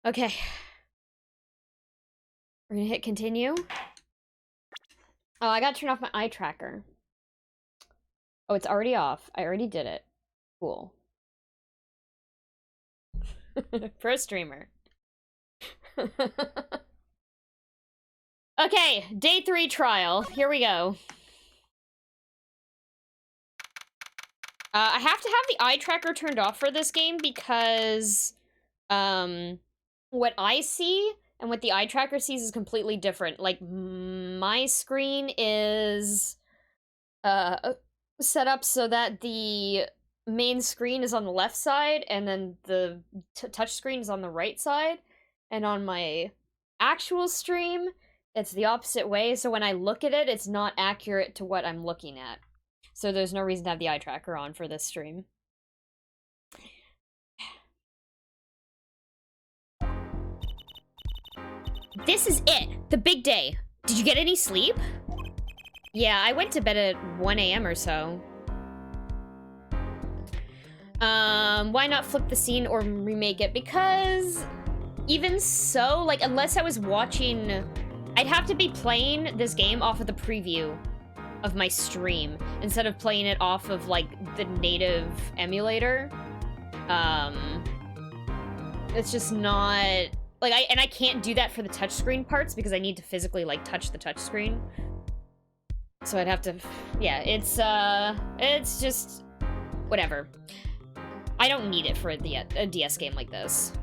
Okay. We're gonna hit continue. Oh, I gotta turn off my eye tracker. Oh, it's already off. I already did it. Cool. Pro streamer. Okay, day 3 trial. Here we go. I have to have the eye tracker turned off for this game because what I see and what the eye tracker sees is completely different. Like, my screen is set up so that the main screen is on the left side and then the touch screen is on the right side. And on my actual stream, it's the opposite way. So when I look at it, it's not accurate to what I'm looking at. So there's no reason to have the eye tracker on for this stream. This is it! The big day! Did you get any sleep? Yeah, I went to bed at 1 AM or so. Why not flip the scene or remake it? Because even so, like, unless I was watching... I'd have to be playing this game off of the preview of my stream instead of playing it off of, like, the native emulator. It's just not... Like, I can't do that for the touchscreen parts because I need to physically, like, touch the touchscreen. So I'd have to... Yeah, it's just... Whatever. I don't need it for a DS game like this.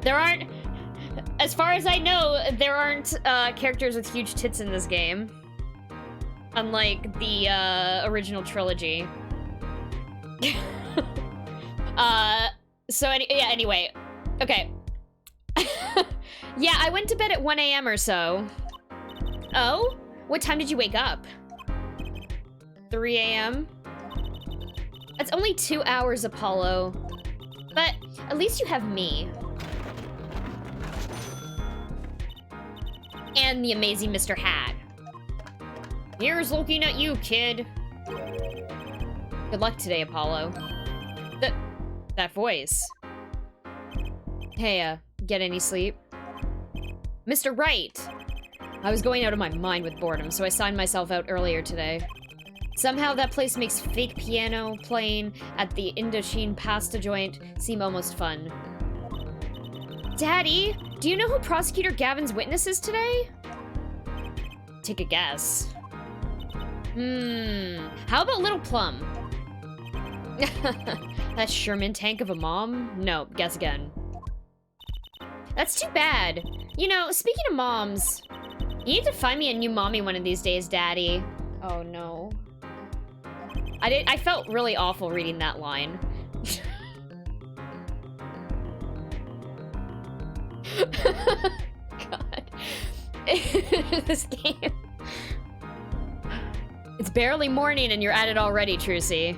There aren't... As far as I know, there aren't characters with huge tits in this game. Unlike the original trilogy. So, yeah, anyway. Okay. Yeah, I went to bed at 1 AM or so. Oh? What time did you wake up? 3 AM? That's only 2 hours, Apollo. But at least you have me. And the amazing Mr. Hat. Here's looking at you, kid. Good luck today, Apollo. That voice. Hey, get any sleep? Mr. Wright! I was going out of my mind with boredom, so I signed myself out earlier today. Somehow that place makes fake piano playing at the Indochine pasta joint seem almost fun. Daddy, do you know who Prosecutor Gavin's witness is today? Take a guess. How about Little Plum? That Sherman tank of a mom? No, guess again. That's too bad. You know, speaking of moms, you need to find me a new mommy one of these days, Daddy. Oh no. I felt really awful reading that line. God. This game. It's barely morning and you're at it already, Trucy.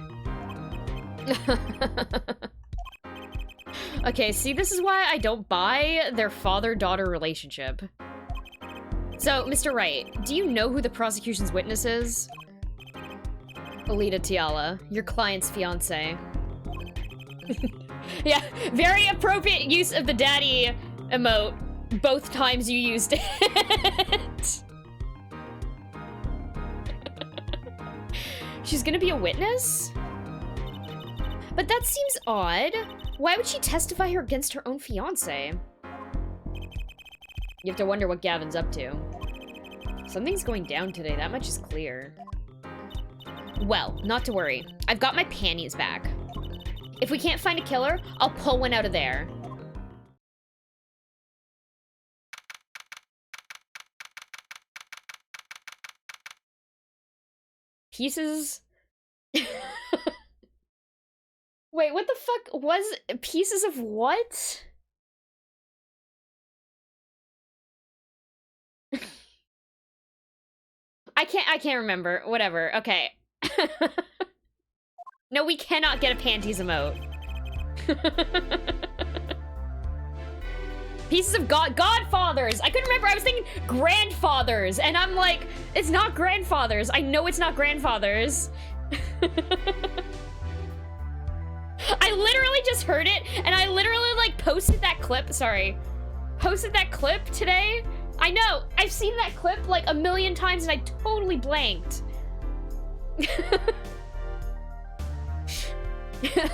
Okay, see, this is why I don't buy their father-daughter relationship. So, Mr. Wright, do you know who the prosecution's witness is? Alita Tiala, your client's fiance. Yeah, very appropriate use of the daddy emote both times you used it. She's gonna be a witness? But that seems odd. Why would she testify her against her own fiance? You have to wonder what Gavin's up to. Something's going down today, that much is clear. Well, not to worry. I've got my panties back. If we can't find a killer, I'll pull one out of there. Pieces... Wait, what the fuck was... Pieces of what? I can't remember. Whatever. Okay. No, we cannot get a panties emote. Pieces of Godfathers! I couldn't remember, I was thinking grandfathers, and I'm like, it's not grandfathers. I know it's not grandfathers. I literally just heard it, and I literally, like, posted that clip today. I know, I've seen that clip, like, a million times, and I totally blanked.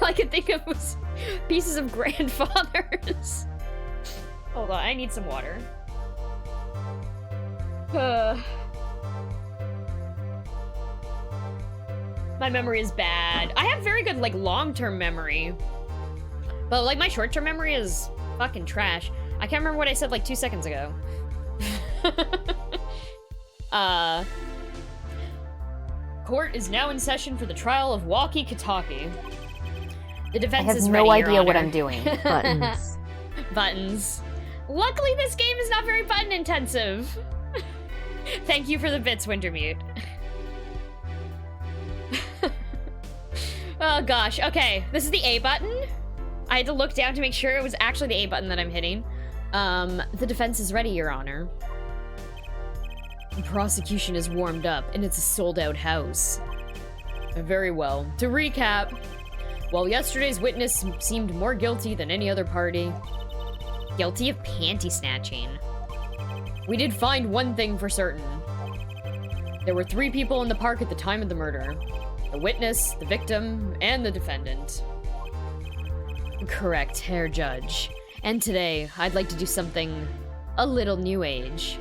All I could think of was pieces of grandfathers. Hold on, I need some water. My memory is bad. I have very good, like, long-term memory. But, like, my short-term memory is fucking trash. I can't remember what I said, like, 2 seconds ago. Court is now in session for the trial of Walkie Kataki. The defense is ready, I Your have no idea Honor. what I'm doing. Buttons. Buttons. Luckily, this game is not very button-intensive. Thank you for the bits, Wintermute. Oh gosh, okay. This is the A button. I had to look down to make sure it was actually the A button that I'm hitting. The defense is ready, Your Honor. The prosecution is warmed up, and it's a sold-out house. Very well. To recap, while yesterday's witness seemed more guilty than any other party, guilty of panty snatching, we did find one thing for certain. There were 3 people in the park at the time of the murder. The witness, the victim, and the defendant. Correct, Herr Judge. And today, I'd like to do something a little new age.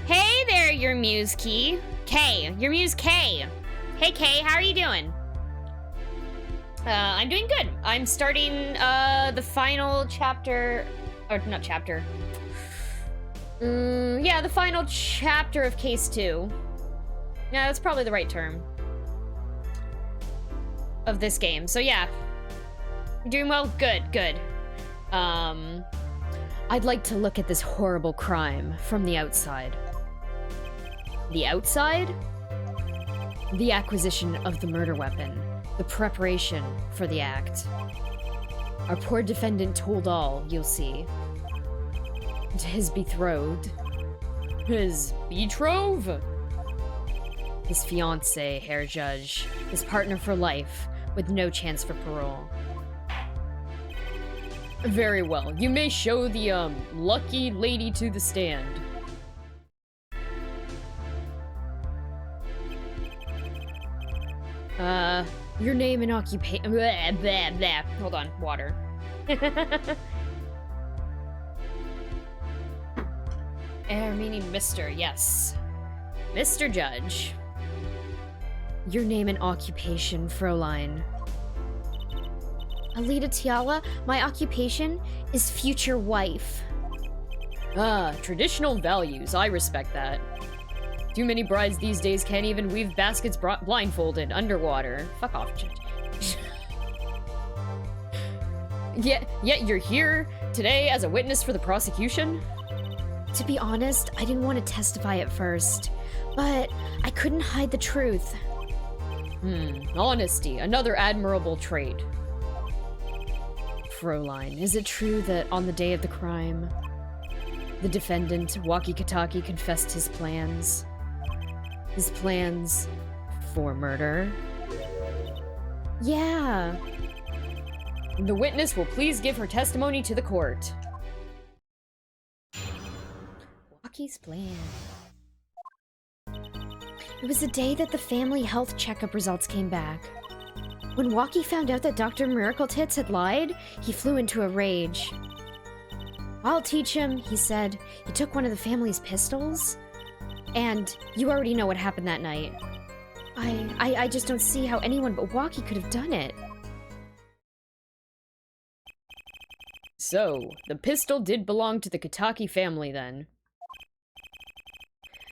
Hey there, your Muse Key. Kay, your Muse Kay. Hey Kay, how are you doing? I'm doing good. I'm starting the final chapter, or not chapter. Yeah, the final chapter of Case 2. Yeah, that's probably the right term. Of this game. So yeah. You're doing well? Good, good. I'd like to look at this horrible crime from the outside. The outside? The acquisition of the murder weapon. The preparation for the act. Our poor defendant told all, you'll see. To his betrothed. His betrove? His fiancé, Herr Judge. His partner for life, with no chance for parole. Very well. You may show the, lucky lady to the stand. Your name and occupation. Blah, blah, blah. Hold on, water. Meaning Mr. Yes. Mr. Judge. Your name and occupation, Fräulein. Alita Tiala, my occupation is future wife. Ah, traditional values. I respect that. Too many brides these days can't even weave baskets blindfolded, underwater. Fuck off. Yet you're here today as a witness for the prosecution? To be honest, I didn't want to testify at first, but I couldn't hide the truth. Honesty, another admirable trait. Fräulein, is it true that on the day of the crime, the defendant, Walkie Kataki, confessed his plans? His plans for murder? Yeah. The witness will please give her testimony to the court. Walkie's plan. It was the day that the family health checkup results came back. When Walkie found out that Dr. Miracle Tits had lied, he flew into a rage. I'll teach him, he said. He took one of the family's pistols. And you already know what happened that night. I just don't see how anyone but Walkie could have done it. So, the pistol did belong to the Kataki family then.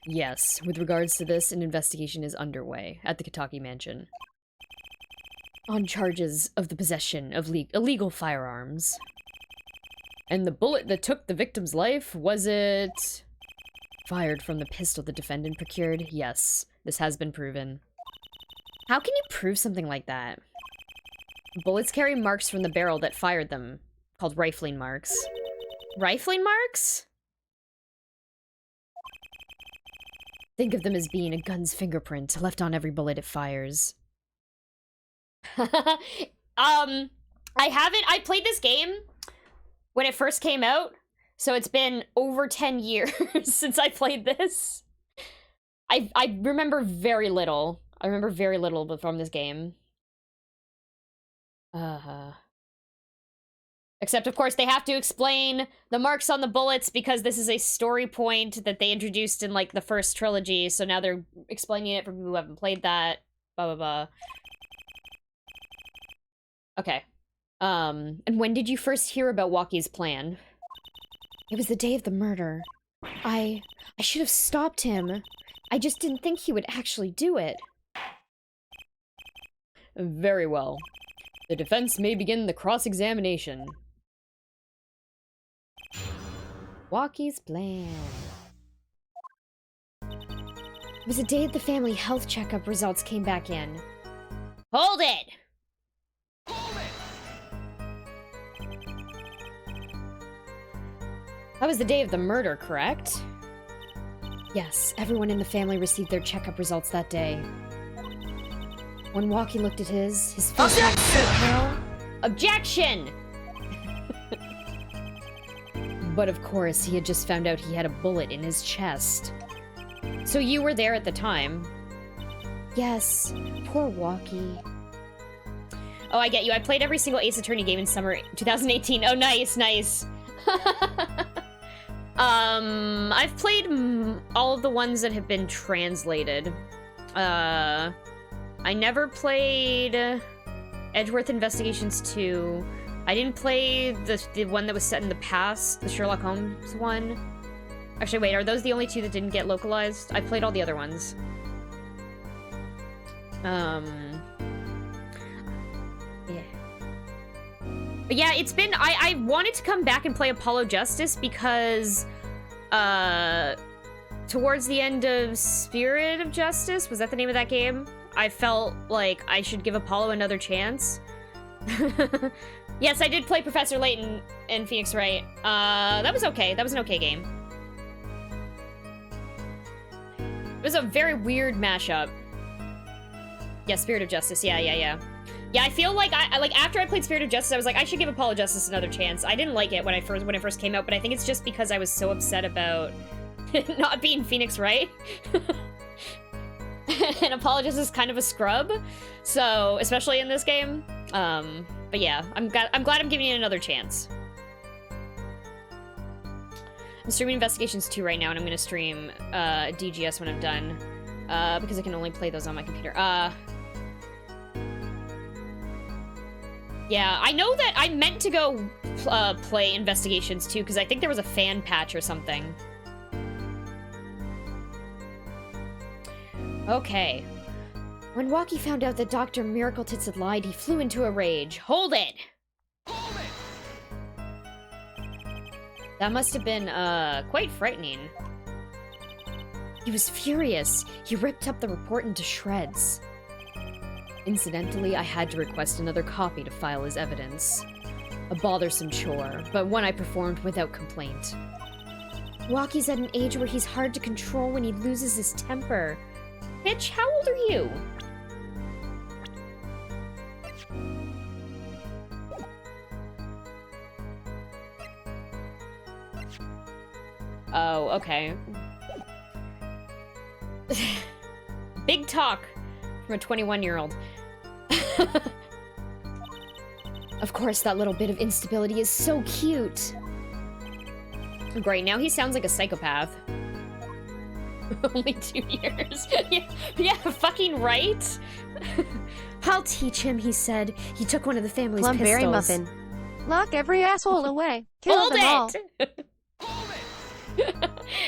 Yes, with regards to this, an investigation is underway at the Kataki mansion. On charges of the possession of illegal firearms. And the bullet that took the victim's life, was it fired from the pistol the defendant procured? Yes, this has been proven. How can you prove something like that? Bullets carry marks from the barrel that fired them, called rifling marks. Rifling marks? Think of them as being a gun's fingerprint left on every bullet it fires. I played this game when it first came out, so it's been over 10 years since I played this. I remember very little. I remember very little from this game. Except, of course, they have to explain the marks on the bullets because this is a story point that they introduced in, like, the first trilogy, so now they're explaining it for people who haven't played that. Blah, blah, blah. Okay. And when did you first hear about Walkie's plan? It was the day of the murder. I should have stopped him. I just didn't think he would actually do it. Very well. The defense may begin the cross-examination. Walkie's plan. It was the day the family health checkup results came back in. Hold it! That was the day of the murder, correct? Yes, everyone in the family received their checkup results that day. When Walkie looked at his face looked so pale. Objection! But of course, he had just found out he had a bullet in his chest. So you were there at the time? Yes, poor Walkie. Oh, I get you. I played every single Ace Attorney game in summer 2018. Oh, nice, nice. I've played all of the ones that have been translated. I never played Edgeworth Investigations 2. I didn't play the one that was set in the past, the Sherlock Holmes one. Actually, wait, are those the only two that didn't get localized? I played all the other ones. Yeah. But yeah, it's been, I wanted to come back and play Apollo Justice because, towards the end of Spirit of Justice, was that the name of that game? I felt like I should give Apollo another chance. Yes, I did play Professor Layton in Phoenix Wright. That was okay. That was an okay game. It was a very weird mashup. Yeah, Spirit of Justice. Yeah. Yeah, I feel like after I played Spirit of Justice, I was like, I should give Apollo Justice another chance. I didn't like it when it first came out, but I think it's just because I was so upset about not being Phoenix Wright. And Apollo Justice is kind of a scrub, so especially in this game. But yeah, I'm glad I'm giving it another chance. I'm streaming Investigations 2 right now, and I'm gonna stream DGS when I'm done, because I can only play those on my computer. Yeah, I know that I meant to go play Investigations 2, because I think there was a fan patch or something. Okay. When Walkie found out that Dr. Miracle Tits had lied, he flew into a rage. Hold it! Hold it! That must have been, quite frightening. He was furious. He ripped up the report into shreds. Incidentally, I had to request another copy to file as evidence. A bothersome chore, but one I performed without complaint. Walkie's at an age where he's hard to control when he loses his temper. Bitch, how old are you? Oh, okay. Big talk from a 21-year-old. Of course, that little bit of instability is so cute. Great, now he sounds like a psychopath. Only 2 years. Yeah, fucking right. I'll teach him, he said. He took one of the family's Plumberry pistols. muffin. Lock every asshole away. Kill them all.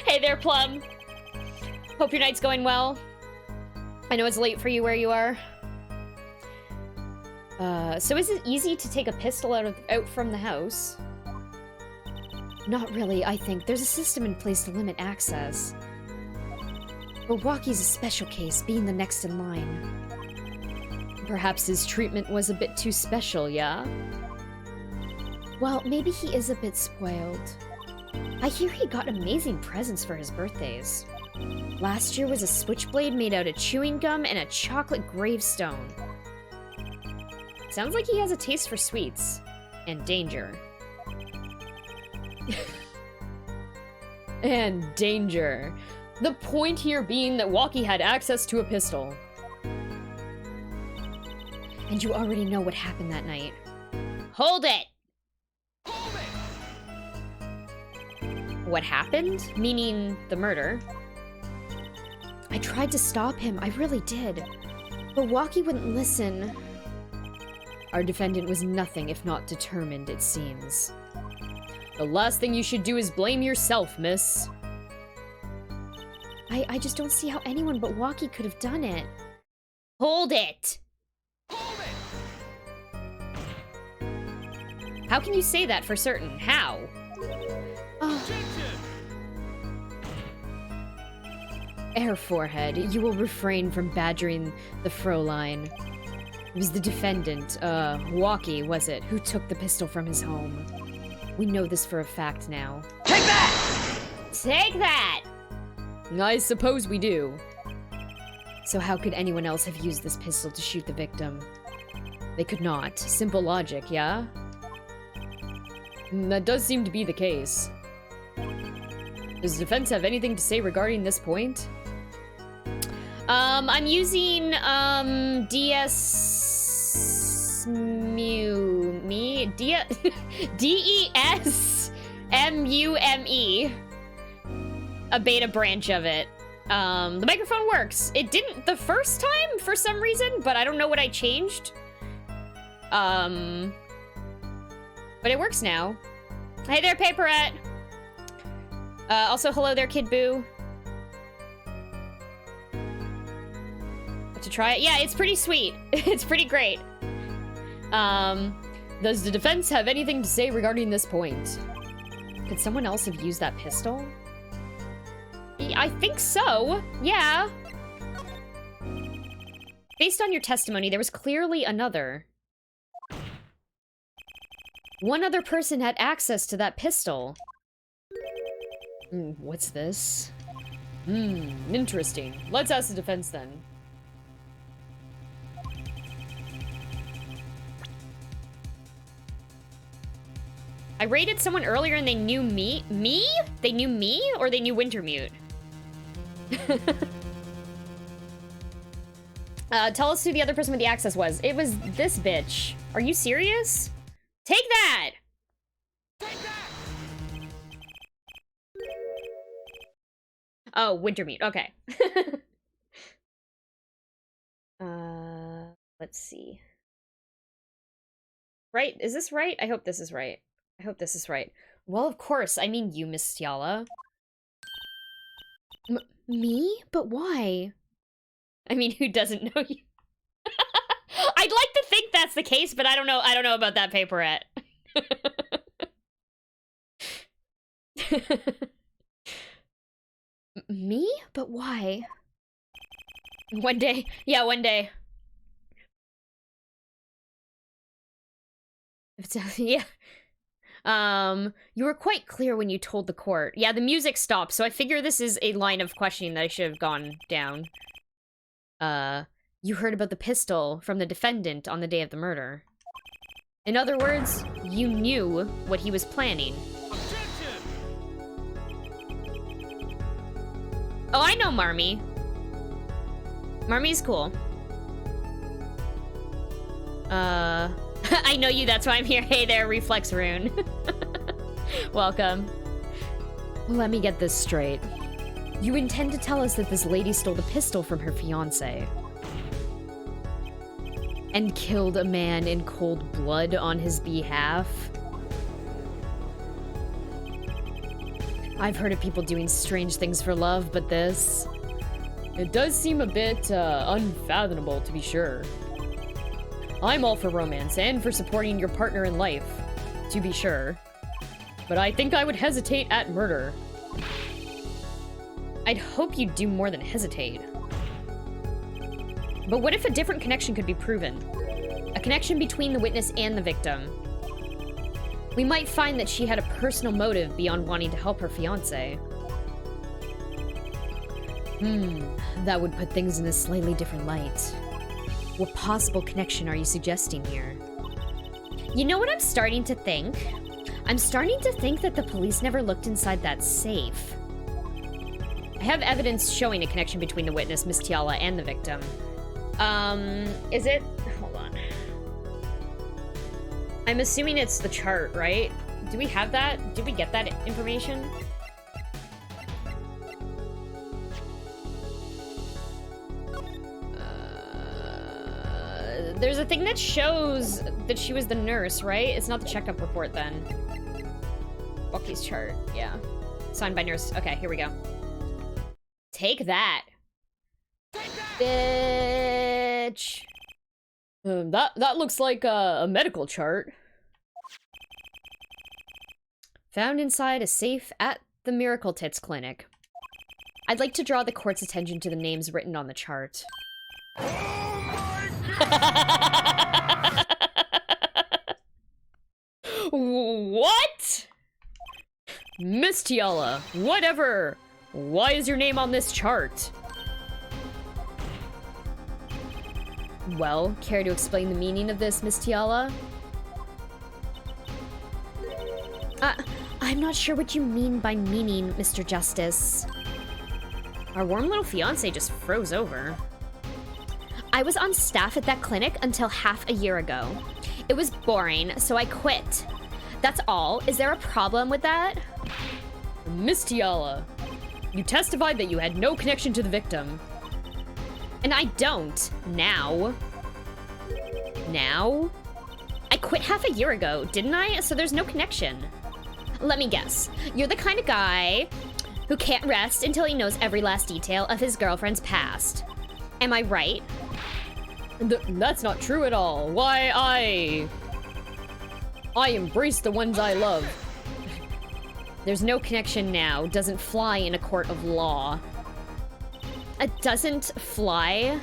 Hey there, Plum. Hope your night's going well. I know it's late for you where you are. So is it easy to take a pistol out from the house? Not really, I think. There's a system in place to limit access. But Walkie's a special case, being the next in line. Perhaps his treatment was a bit too special, yeah? Well, maybe he is a bit spoiled. I hear he got amazing presents for his birthdays. Last year was a switchblade made out of chewing gum and a chocolate gravestone. Sounds like he has a taste for sweets. And danger. And danger. The point here being that Walkie had access to a pistol. And you already know what happened that night. Hold it! Hold it! What happened? Meaning the murder. I tried to stop him, I really did. But Walkie wouldn't listen. Our defendant was nothing if not determined, it seems. The last thing you should do is blame yourself, miss. I just don't see how anyone but Walkie could have done it. Hold it! Hold it! How can you say that for certain? How? Objection! Air forehead, you will refrain from badgering the Fräulein. It was the defendant, Walkie, was it, who took the pistol from his home. We know this for a fact now. Take that! Take that! I suppose we do. So how could anyone else have used this pistol to shoot the victim? They could not. Simple logic, yeah? That does seem to be the case. Does the defense have anything to say regarding this point? I'm using, DESMUME. A beta branch of it. The microphone works. It didn't the first time for some reason, but I don't know what I changed. But it works now. Hey there, Paperette. Also, hello there, Kid Boo. To try it? Yeah, it's pretty sweet. It's pretty great. Does the defense have anything to say regarding this point? Could someone else have used that pistol? I think so. Yeah. Based on your testimony, there was clearly another. One other person had access to that pistol. What's this? Interesting. Let's ask the defense then. I raided someone earlier and they knew me? Me? They knew me? Or they knew Wintermute? Tell us who the other person with the access was. It was this bitch. Are you serious? Take that! Take that! Oh, Wintermute. Okay. Let's see. Right? Is this right? I hope this is right. I hope this is right. Well, of course. I mean you, Miss Stiala. Me? But why? I mean, who doesn't know you? I'd like to think that's the case, but I don't know. I don't know about that, Paperette. Me? But why? One day. Yeah, one day. Yeah. You were quite clear when you told the court. Yeah, the music stopped, so I figure this is a line of questioning that I should have gone down. You heard about the pistol from the defendant on the day of the murder. In other words, you knew what he was planning. Objection! Oh, I know Marmee. Marmee's cool. I know you, that's why I'm here. Hey there, Reflex Rune. Welcome. Let me get this straight. You intend to tell us that this lady stole the pistol from her fiancé and killed a man in cold blood on his behalf? I've heard of people doing strange things for love, but this... It does seem a bit, unfathomable, to be sure. I'm all for romance and for supporting your partner in life, to be sure. But I think I would hesitate at murder. I'd hope you'd do more than hesitate. But what if a different connection could be proven? A connection between the witness and the victim. We might find that she had a personal motive beyond wanting to help her fiancé. That would put things in a slightly different light. What possible connection are you suggesting here? You know what I'm starting to think? I'm starting to think that the police never looked inside that safe. I have evidence showing a connection between the witness, Miss Tiala, and the victim. Is it? Hold on. I'm assuming it's the chart, right? Do we have that? Did we get that information? There's a thing that shows that she was the nurse, right? It's not the checkup report then. Walkie's chart, yeah. Signed by nurse. Okay, here we go. Take that. Bitch. That looks like a medical chart. Found inside a safe at the Miracle Tits Clinic. I'd like to draw the court's attention to the names written on the chart. What? Miss Tiala, whatever. Why is your name on this chart? Well, care to explain the meaning of this, Miss Tiala? I'm not sure what you mean by meaning, Mr. Justice. Our warm little fiance just froze over. I was on staff at that clinic until half a year ago. It was boring, so I quit. That's all. Is there a problem with that? Miss Tiala, you testified that you had no connection to the victim. And I don't. Now. Now? I quit half a year ago, didn't I? So there's no connection. Let me guess. You're the kind of guy who can't rest until he knows every last detail of his girlfriend's past. Am I right? That's not true at all. Why, I embrace the ones I love. There's no connection now. Doesn't fly in a court of law. It doesn't fly?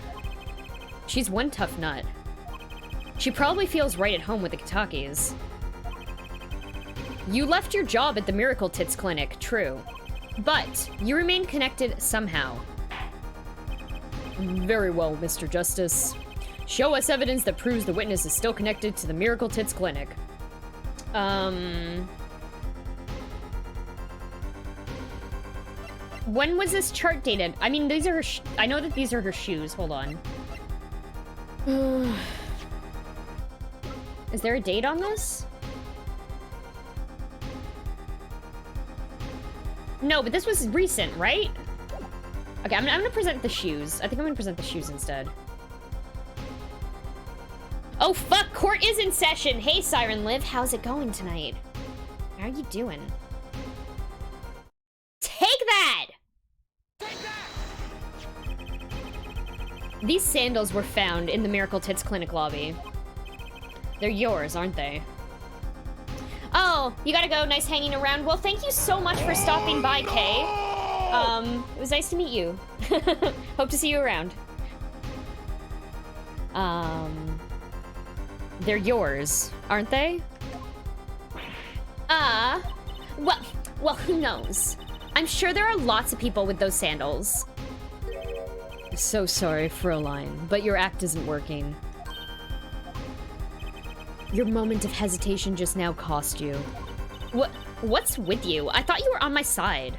She's one tough nut. She probably feels right at home with the Kitakis. You left your job at the Miracle Tits Clinic, true. But you remained connected somehow. Very well, Mr. Justice. Show us evidence that proves the witness is still connected to the Miracle Tits Clinic. When was this chart dated? I mean, these are her I know that these are her shoes. Hold on. Is there a date on this? No, but this was recent, right? Okay, I'm gonna present the shoes. I think I'm gonna present the shoes instead. Oh, fuck! Court is in session! Hey, Siren Liv, how's it going tonight? How are you doing? Take that! These sandals were found in the Miracle Tits Clinic lobby. They're yours, aren't they? Oh, you gotta go. Nice hanging around. Well, thank you so much for stopping by, Kay. It was nice to meet you. Hope to see you around. They're yours, aren't they? Well, who knows? I'm sure there are lots of people with those sandals. So sorry, Fräulein, but your act isn't working. Your moment of hesitation just now cost you. What's with you? I thought you were on my side.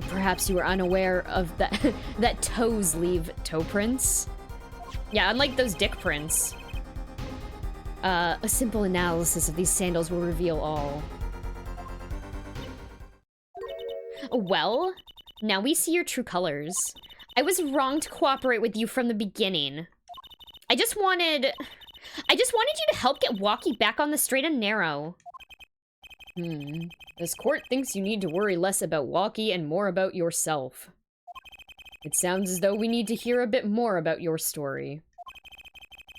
Perhaps you were unaware of that toes leave toe prints? Yeah, unlike those dick prints. A simple analysis of these sandals will reveal all. Well, now we see your true colors. I was wrong to cooperate with you from the beginning. I just wanted you to help get Walkie back on the straight and narrow. This court thinks you need to worry less about Walkie and more about yourself. It sounds as though we need to hear a bit more about your story.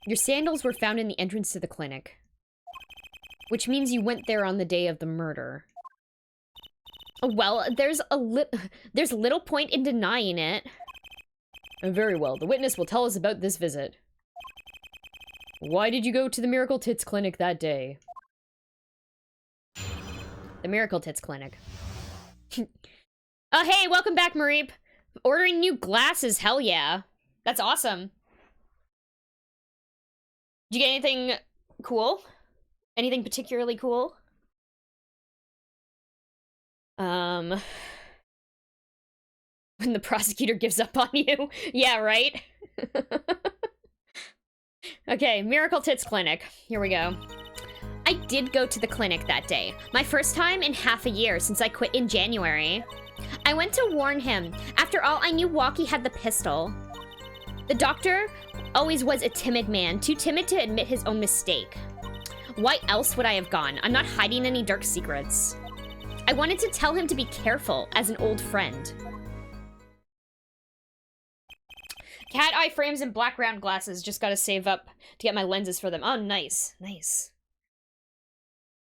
Your sandals were found in the entrance to the clinic, which means you went there on the day of the murder. Well, there's little point in denying it. Very well, the witness will tell us about this visit. Why did you go to the Miracle Tits Clinic that day? The Miracle Tits Clinic. Oh, hey, welcome back, Mareep. Ordering new glasses, hell yeah. That's awesome. Did you get anything cool? Anything particularly cool? When the prosecutor gives up on you? Yeah, right? Okay, Miracle Tits Clinic. Here we go. I did go to the clinic that day. My first time in half a year since I quit in January. I went to warn him. After all, I knew Walkie had the pistol. The doctor always was a timid man, too timid to admit his own mistake. Why else would I have gone? I'm not hiding any dark secrets. I wanted to tell him to be careful as an old friend. Cat eye frames and black round glasses. Just gotta save up to get my lenses for them. Oh, nice. Nice.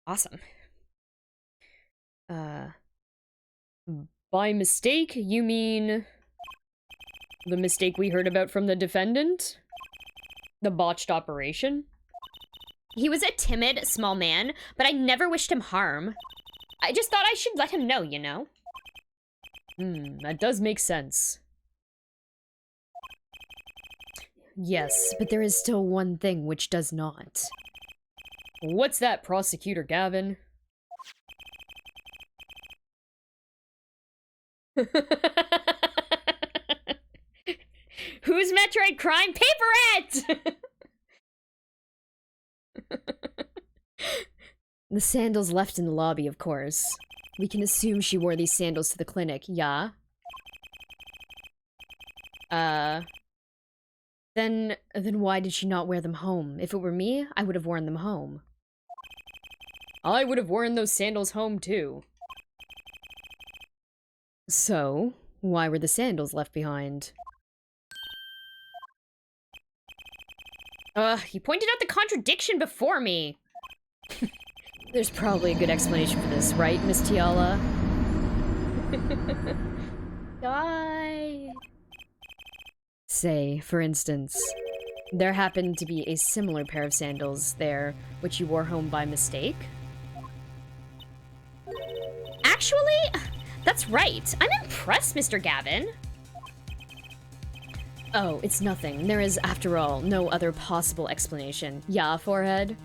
Awesome. By mistake, you mean the mistake we heard about from the defendant? The botched operation? He was a timid, small man, but I never wished him harm. I just thought I should let him know, you know? That does make sense. Yes, but there is still one thing which does not. What's that, Prosecutor Gavin? Who's Metroid crime? Paperette! The sandals left in the lobby, of course. We can assume she wore these sandals to the clinic, yeah? Then why did she not wear them home? If it were me, I would have worn them home. I would have worn those sandals home, too. So, why were the sandals left behind? You pointed out the contradiction before me! There's probably a good explanation for this, right, Miss Tiala? Die! Say, for instance, there happened to be a similar pair of sandals there, which you wore home by mistake? Actually, that's right. I'm impressed, Mr. Gavin. Oh, it's nothing. There is, after all, no other possible explanation. Yeah, forehead?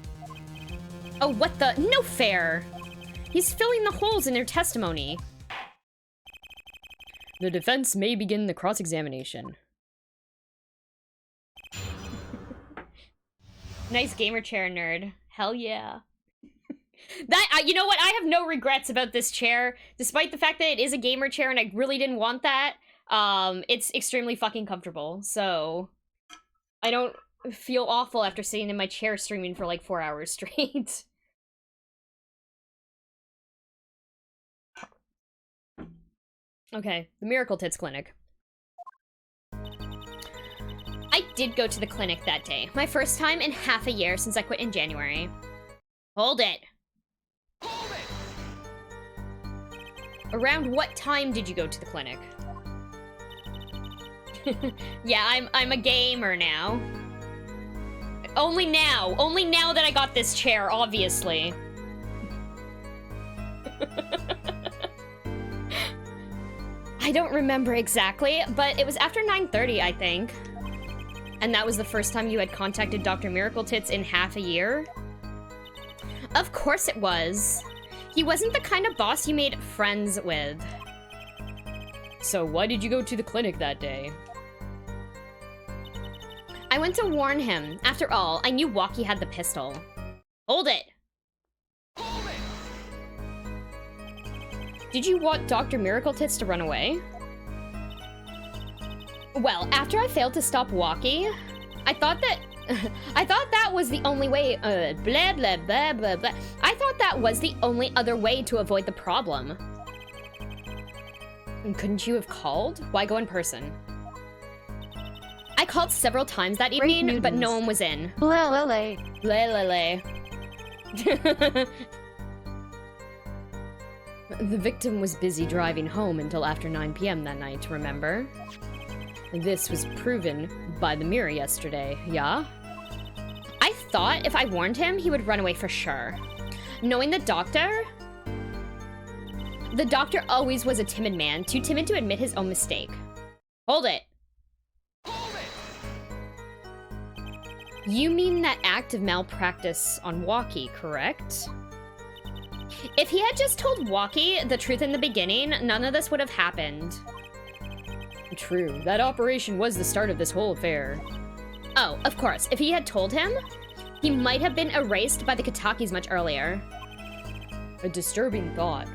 Oh, what the? No fair! He's filling the holes in their testimony. The defense may begin the cross-examination. Nice gamer chair, nerd. Hell yeah. That, you know what? I have no regrets about this chair. Despite the fact that it is a gamer chair and I really didn't want that, it's extremely fucking comfortable, so I don't feel awful after sitting in my chair streaming for like 4 hours straight. Okay, the Miracle Tits Clinic. I did go to the clinic that day. My first time in half a year since I quit in January. Hold it. Hold it! Around what time did you go to the clinic? Yeah, I'm a gamer now. Only now that I got this chair, obviously. I don't remember exactly, but it was after 9:30, I think. And that was the first time you had contacted Dr. Miracle Tits in half a year? Of course it was. He wasn't the kind of boss you made friends with. So why did you go to the clinic that day? I went to warn him. After all, I knew Walkie had the pistol. Hold it! Hold it! Did you want Dr. Miracle Tits to run away? Well, after I failed to stop Walkie, I thought that was the only way, blah, blah, blah, blah, blah. I thought that was the only other way to avoid the problem. And couldn't you have called? Why go in person? I called several times that evening, but no one was in. Blah, blah, blah. Lay, lay, lay. The victim was busy driving home until after 9 p.m. that night, remember? This was proven by the mirror yesterday, yeah? I thought if I warned him, he would run away for sure. Knowing the doctor always was a timid man, too timid to admit his own mistake. Hold it. Hold You mean that act of malpractice on Walkie, correct? If he had just told Walkie the truth in the beginning, none of this would have happened. True, that operation was the start of this whole affair. Oh, of course, if he had told him, he might have been erased by the Katakis much earlier. A disturbing thought.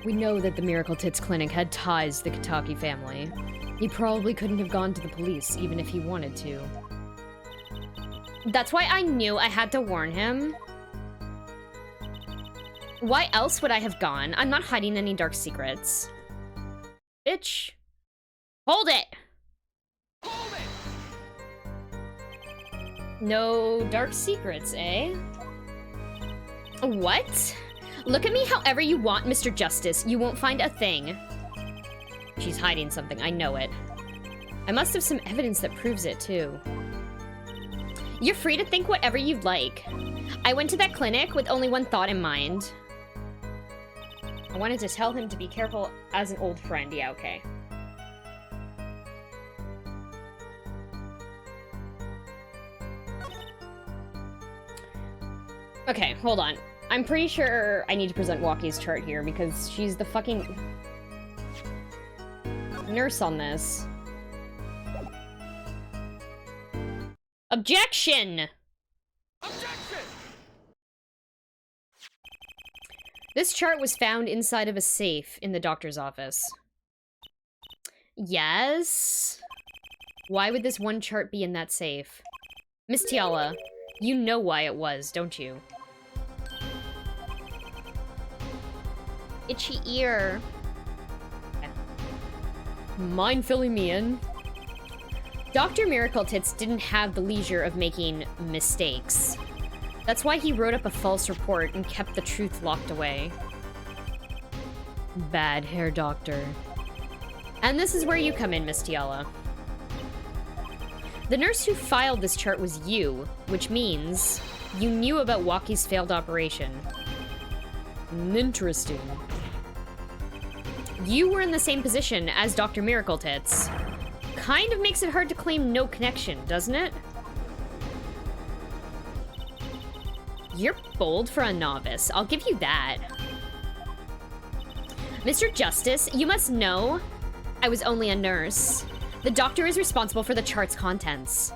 We know that the Miracle Tits Clinic had ties to the Kataki family. He probably couldn't have gone to the police even if he wanted to. That's why I knew I had to warn him. Why else would I have gone? I'm not hiding any dark secrets. Bitch. Hold it! Hold it! No dark secrets, eh? What? Look at me however you want, Mr. Justice. You won't find a thing. She's hiding something, I know it. I must have some evidence that proves it, too. You're free to think whatever you'd like. I went to that clinic with only one thought in mind. I wanted to tell him to be careful as an old friend. Yeah, okay. Okay, hold on. I'm pretty sure I need to present Walkie's chart here because she's the fucking nurse on this. Objection! Objection! This chart was found inside of a safe in the doctor's office. Yes? Why would this one chart be in that safe? Miss Tiala, you know why it was, don't you? Itchy ear. Mind filling me in? Dr. Miracle Tits didn't have the leisure of making mistakes. That's why he wrote up a false report and kept the truth locked away. Bad hair doctor. And this is where you come in, Miss Tiala. The nurse who filed this chart was you, which means you knew about Walkie's failed operation. Interesting. You were in the same position as Dr. Miracle Tits. Kind of makes it hard to claim no connection, doesn't it? You're bold for a novice, I'll give you that. Mr. Justice, you must know I was only a nurse. The doctor is responsible for the chart's contents.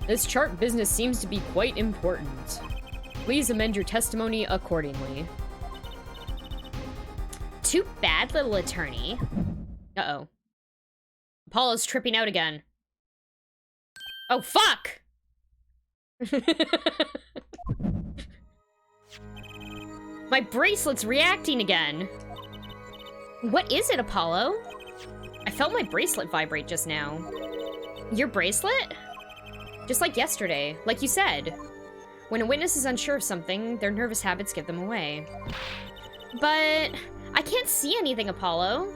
This chart business seems to be quite important. Please amend your testimony accordingly. Too bad, little attorney. Uh-oh. Apollo's tripping out again. Oh, fuck! My bracelet's reacting again. What is it, Apollo? I felt my bracelet vibrate just now. Your bracelet? Just like yesterday, like you said. When a witness is unsure of something, their nervous habits give them away. But I can't see anything, Apollo.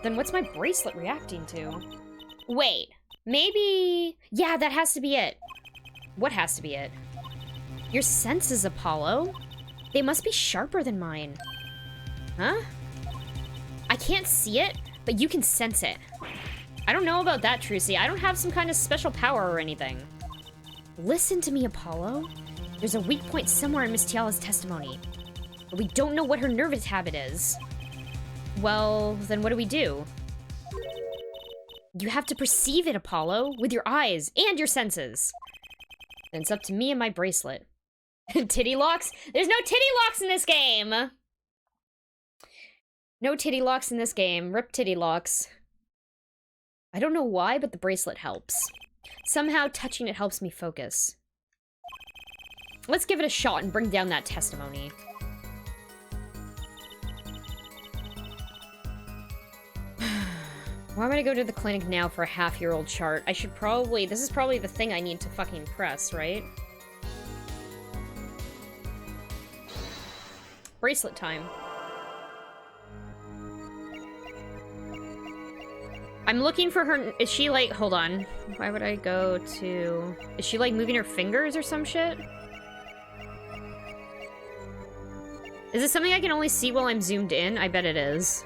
Then what's my bracelet reacting to? Wait, maybe... Yeah, that has to be it. What has to be it? Your senses, Apollo. They must be sharper than mine. Huh? I can't see it, but you can sense it. I don't know about that, Trucy. I don't have some kind of special power or anything. Listen to me, Apollo. There's a weak point somewhere in Miss Tiala's testimony. But we don't know what her nervous habit is. Well, then what do we do? You have to perceive it, Apollo, with your eyes and your senses. Then it's up to me and my bracelet. Titty locks? There's no titty locks in this game! No titty locks in this game. Rip titty locks. I don't know why, but the bracelet helps. Somehow, touching it helps me focus. Let's give it a shot and bring down that testimony. Why would I go to the clinic now for a half-year-old chart? I should probably... This is probably the thing I need to fucking press, right? Bracelet time. I'm looking for her... Is she, like... Hold on. Why would I go to... Is she, like, moving her fingers or some shit? Is this something I can only see while I'm zoomed in? I bet it is.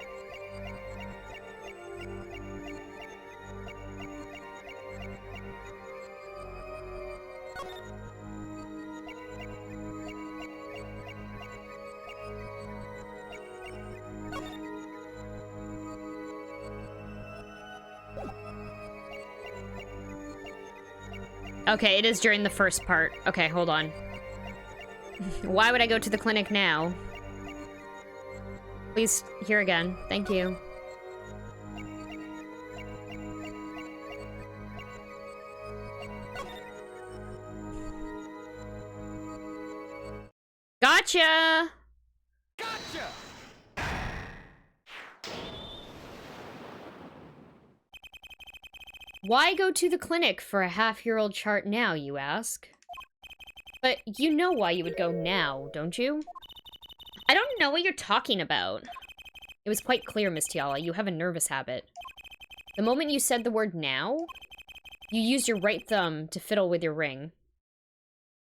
Okay, it is during the first part. Okay, hold on. Why would I go to the clinic now? Please, here again. Thank you. Gotcha! Gotcha! Why go to the clinic for a half-year-old chart now, you ask? But you know why you would go now, don't you? I don't know what you're talking about. It was quite clear, Miss Tiala, you have a nervous habit. The moment you said the word now, you used your right thumb to fiddle with your ring.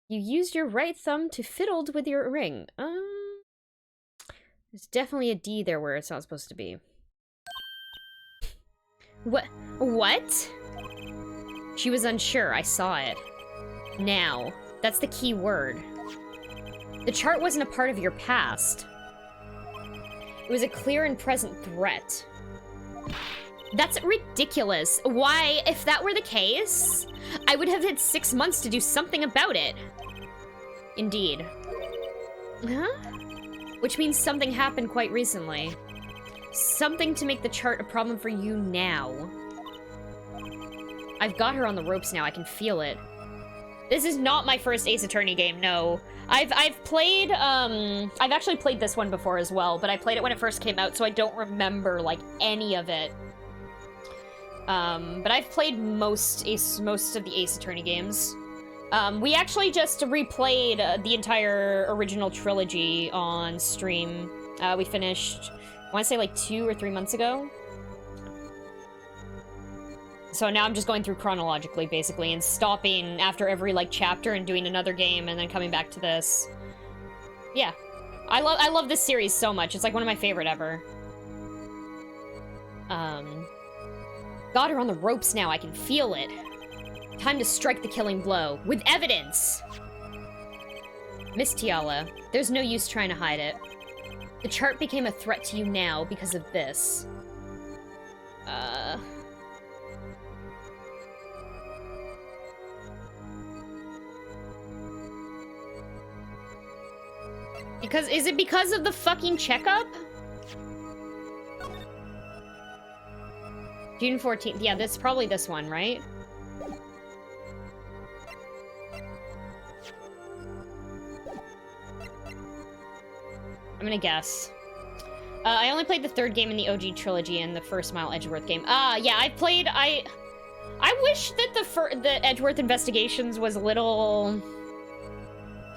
You used your right thumb to fiddle with your ring. There's definitely a D there where it's not supposed to be. What? She was unsure, I saw it. Now. That's the key word. The chart wasn't a part of your past. It was a clear and present threat. That's ridiculous. Why, if that were the case, I would have had 6 months to do something about it. Indeed. Huh? Which means something happened quite recently. Something to make the chart a problem for you now. I've got her on the ropes now, I can feel it. This is not my first Ace Attorney game, no. I've played, I've actually played this one before as well, but I played it when it first came out, so I don't remember, like, any of it. But I've played most of the Ace Attorney games. We actually just replayed the entire original trilogy on stream. We finished, I want to say, like, 2 or 3 months ago. So now I'm just going through chronologically, basically, and stopping after every, like, chapter and doing another game and then coming back to this. Yeah. I love this series so much. It's, like, one of my favorite ever. Got her on the ropes now. I can feel it. Time to strike the killing blow. With evidence! Miss Tiala, there's no use trying to hide it. The chart became a threat to you now because of this. Is it because of the fucking checkup? June 14th. Yeah, that's probably this one, right? I'm gonna guess. I only played the third game in the OG trilogy and the first Mile Edgeworth game. Yeah, I wish that the Edgeworth Investigations was a little...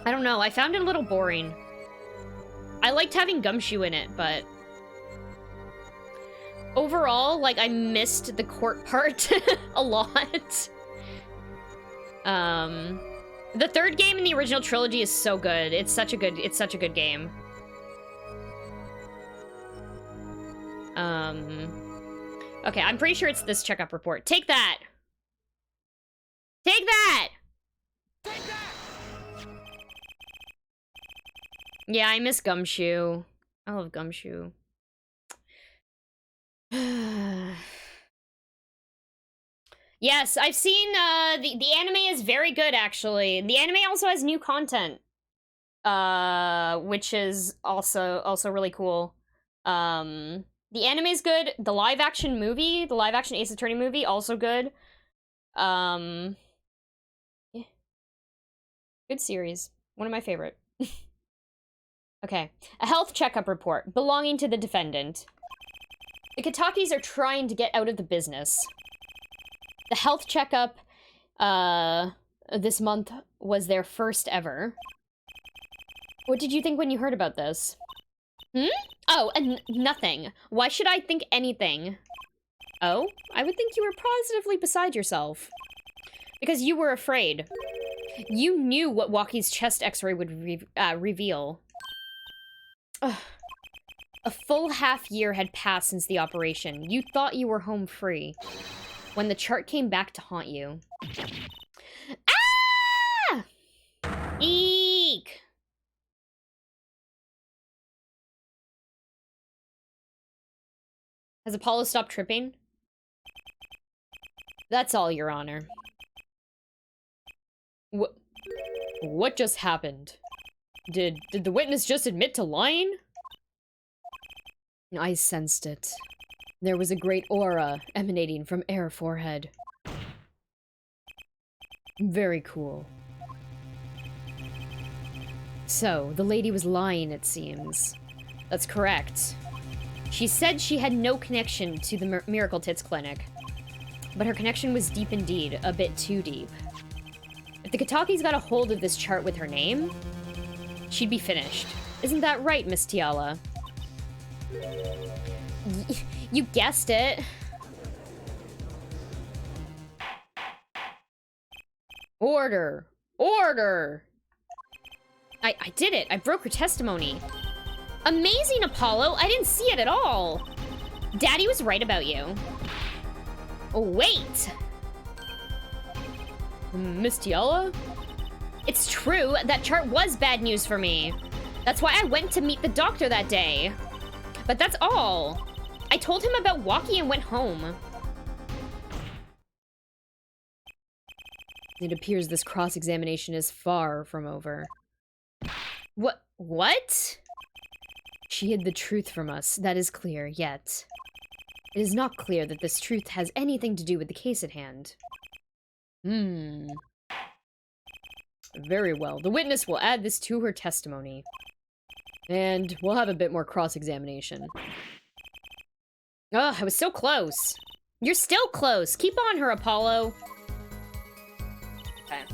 I don't know, I found it a little boring. I liked having Gumshoe in it, but... Overall, like, I missed the court part a lot. The third game in the original trilogy is so good. It's such a good game. Okay, I'm pretty sure it's this checkup report. Take that! Take that! Take that! Yeah, I miss Gumshoe. I love Gumshoe. Yes, I've seen, the anime is very good, actually. The anime also has new content. Which is also really cool. The anime is good. The live-action movie, the live-action Ace Attorney movie, also good. Yeah. Good series. One of my favorite. Okay. A health checkup report belonging to the defendant. The Katakis are trying to get out of the business. The health checkup, this month was their first ever. What did you think when you heard about this? Oh, nothing. Why should I think anything? Oh? I would think you were positively beside yourself. Because you were afraid. You knew what Waki's chest x-ray would reveal. Ugh. A full half year had passed since the operation. You thought you were home free. When the chart came back to haunt you. Ah! Eek! Has Apollo stopped tripping? That's all, Your Honor. What just happened? Did the witness just admit to lying? I sensed it. There was a great aura emanating from Air Forehead. Very cool. So, the lady was lying, it seems. That's correct. She said she had no connection to the Miracle Tits Clinic. But her connection was deep indeed, a bit too deep. If the Katakis got a hold of this chart with her name, she'd be finished. Isn't that right, Miss Tiala? You guessed it. Order! Order! I did it! I broke her testimony. Amazing, Apollo! I didn't see it at all! Daddy was right about you. Oh, wait! Miss Tiala? It's true, that chart was bad news for me. That's why I went to meet the doctor that day. But that's all. I told him about Walkie and went home. It appears this cross-examination is far from over. What? She hid the truth from us, that is clear, yet it is not clear that this truth has anything to do with the case at hand. Very well. The witness will add this to her testimony. And we'll have a bit more cross-examination. Ugh, I was so close. You're still close. Keep on her, Apollo. Okay.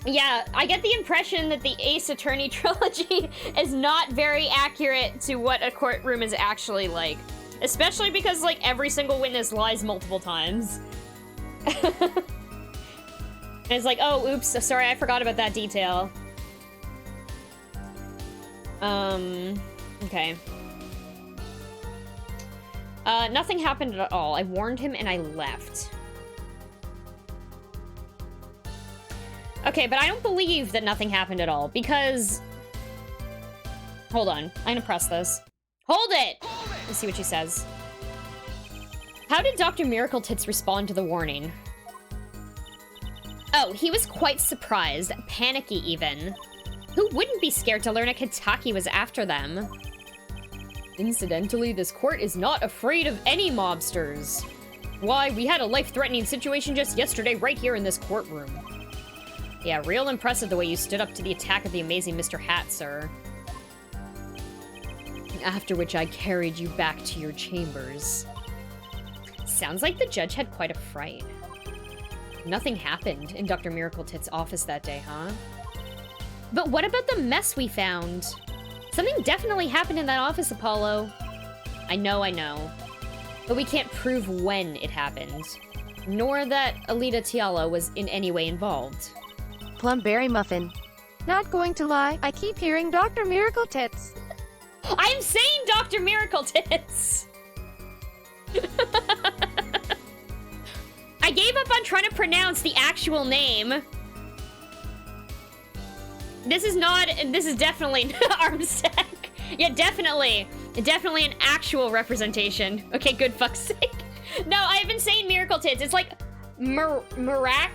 Yeah, I get the impression that the Ace Attorney trilogy is not very accurate to what a courtroom is actually like. Especially because, like, every single witness lies multiple times. And it's like, oh, oops, sorry, I forgot about that detail. Okay. Nothing happened at all. I warned him and I left. Okay, but I don't believe that nothing happened at all, because... Hold on. I'm gonna press this. Hold it! Let's see what she says. How did Dr. Miracle Tits respond to the warning? Oh, he was quite surprised, panicky even. Who wouldn't be scared to learn a Kataki was after them? Incidentally, this court is not afraid of any mobsters. Why, we had a life-threatening situation just yesterday right here in this courtroom. Yeah, real impressive the way you stood up to the attack of the amazing Mr. Hat, sir. After which I carried you back to your chambers. Sounds like the judge had quite a fright. Nothing happened in Dr. Miracle Tits' office that day, huh? But what about the mess we found? Something definitely happened in that office, Apollo. I know. But we can't prove when it happened. Nor that Alita Tiala was in any way involved. Plumberry Muffin. Not going to lie, I keep hearing Dr. Miracle Tits. I'm saying Dr. Miracle Tits! I gave up on trying to pronounce the actual name. This is definitely Armstack. Yeah, definitely an actual representation. Okay, good fuck's sake. No, I've been saying Miracle Tits. It's like Miractits,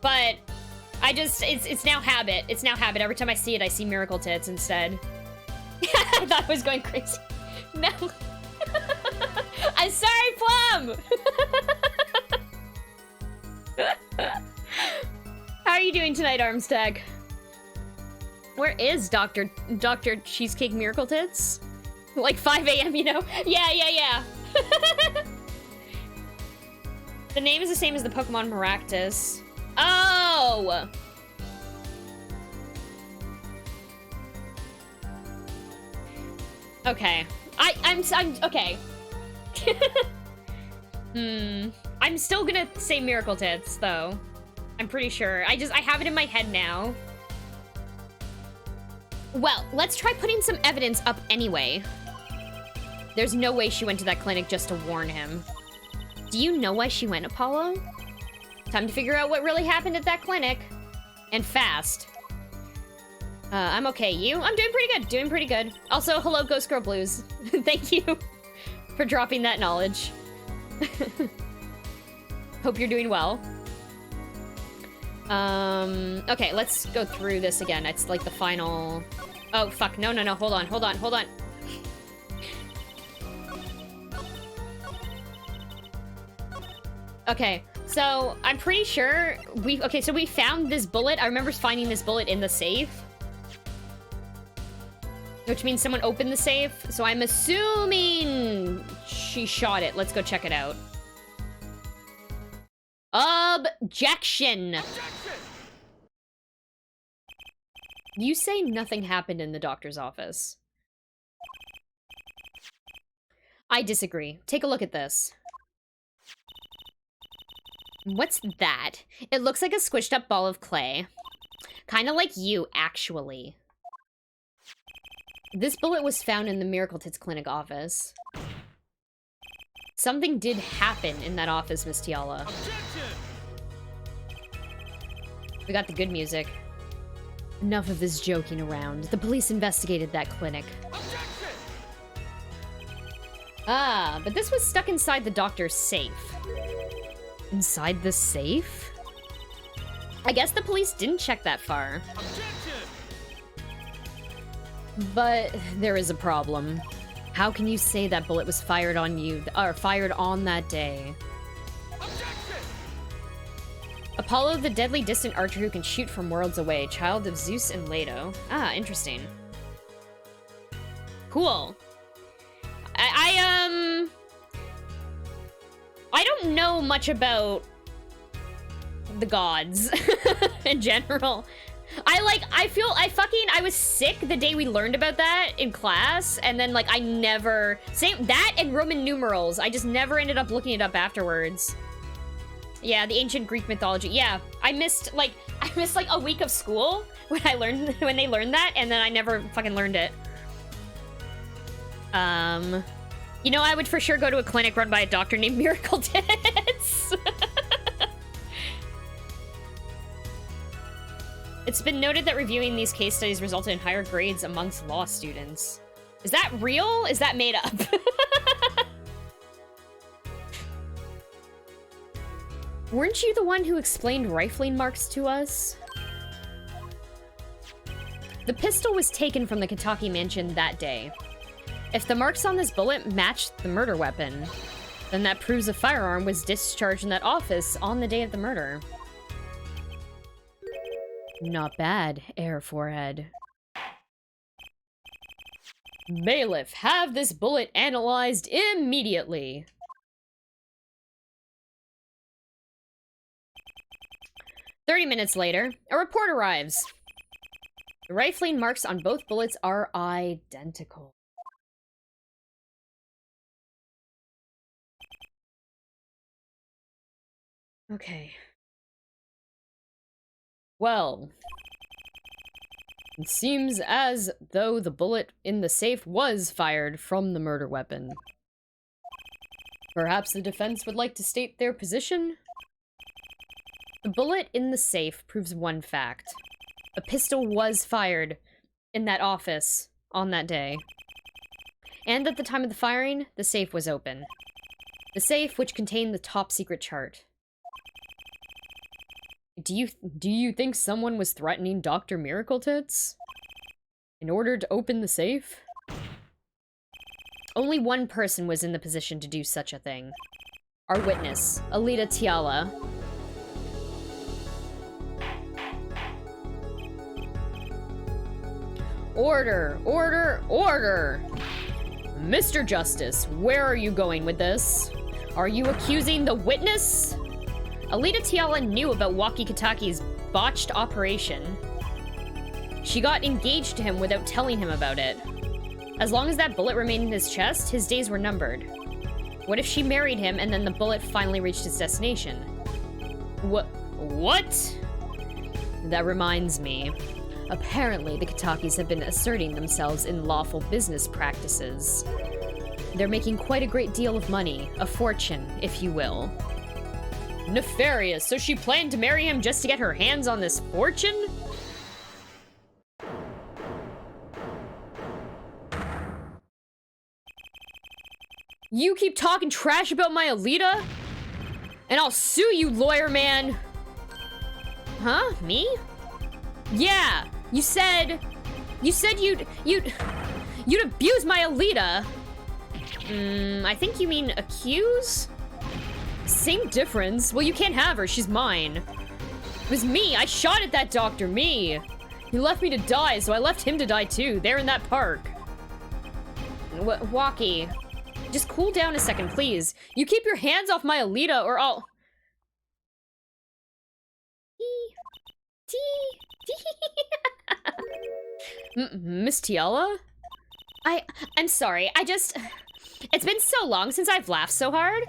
but it's now habit. It's now habit. Every time I see it, I see Miracle Tits instead. I thought I was going crazy. No. I'm sorry, Plum! How are you doing tonight, Armstack? Where is Dr. Cheesecake Miracle Tits? Like 5 a.m., you know? Yeah. The name is the same as the Pokemon Maractus. Oh! Okay. I'm okay. I'm still gonna say Miracle Tits, though. I'm pretty sure. I have it in my head now. Well, let's try putting some evidence up anyway. There's no way she went to that clinic just to warn him. Do you know why she went, Apollo? Time to figure out what really happened at that clinic. And fast. I'm okay. You? I'm doing pretty good. Also, hello, Ghost Girl Blues. Thank you for dropping that knowledge. Hope you're doing well. Okay, let's go through this again. It's like the final... Oh, fuck. No, hold on. Okay, so I'm pretty sure so we found this bullet. I remember finding this bullet in the safe. Which means someone opened the safe, so I'm assuming she shot it. Let's go check it out. Objection! You say nothing happened in the doctor's office. I disagree. Take a look at this. What's that? It looks like a squished up ball of clay. Kinda like you, actually. This bullet was found in the Miracle Tits Clinic office. Something did happen in that office, Miss Tiala. We got the good music. Enough of this joking around. The police investigated that clinic. Ah, but this was stuck inside the doctor's safe. Inside the safe? I guess the police didn't check that far. But there is a problem. How can you say that bullet was fired on you, or fired on that day? Apollo, the deadly distant archer who can shoot from worlds away, child of Zeus and Leto. Ah, interesting. Cool. I don't know much the gods in general. I was sick the day we learned about that in class, and then, like, same, that and Roman numerals, I just never ended up looking it up afterwards. Yeah, the ancient Greek mythology, yeah, I missed, like, a week of school when they learned that, and then I never fucking learned it. You know, I would for sure go to a clinic run by a doctor named Miracle Tits. It's been noted that reviewing these case studies resulted in higher grades amongst law students. Is that real? Is that made up? Weren't you the one who explained rifling marks to us? The pistol was taken from the Kitaki mansion that day. If the marks on this bullet matched the murder weapon, then that proves a firearm was discharged in that office on the day of the murder. Not bad, Air Forehead. Bailiff, have this bullet analyzed immediately. "30 minutes later, a report arrives. The rifling marks on both bullets are identical. Okay. Well, it seems as though the bullet in the safe was fired from the murder weapon. Perhaps the defense would like to state their position? The bullet in the safe proves one fact. A pistol was fired in that office on that day. And at the time of the firing, the safe was open. The safe which contained the top secret chart. Do you think someone was threatening Dr. Miracle Tits in order to open the safe? Only one person was in the position to do such a thing. Our witness, Alita Tiala. Order, order, order! Mr. Justice, where are you going with this? Are you accusing the witness? Alita Tiala knew about Waki Kataki's botched operation. She got engaged to him without telling him about it. As long as that bullet remained in his chest, his days were numbered. What if she married him and then the bullet finally reached its destination? What? That reminds me. Apparently, the Katakis have been asserting themselves in lawful business practices. They're making quite a great deal of money, a fortune, if you will. Nefarious, so she planned to marry him just to get her hands on this fortune? You keep talking trash about my Alita? And I'll sue you, lawyer man! Huh? Me? Yeah, you said you'd abuse my Alita. I think you mean accuse? Same difference. Well, you can't have her, she's mine. It was me, I shot at that doctor, me. He left me to die, so I left him to die too, there in that park. Walkie, just cool down a second, please. You keep your hands off my Alita or I'll... Miss Tiala? I'm sorry, it's been so long since I've laughed so hard.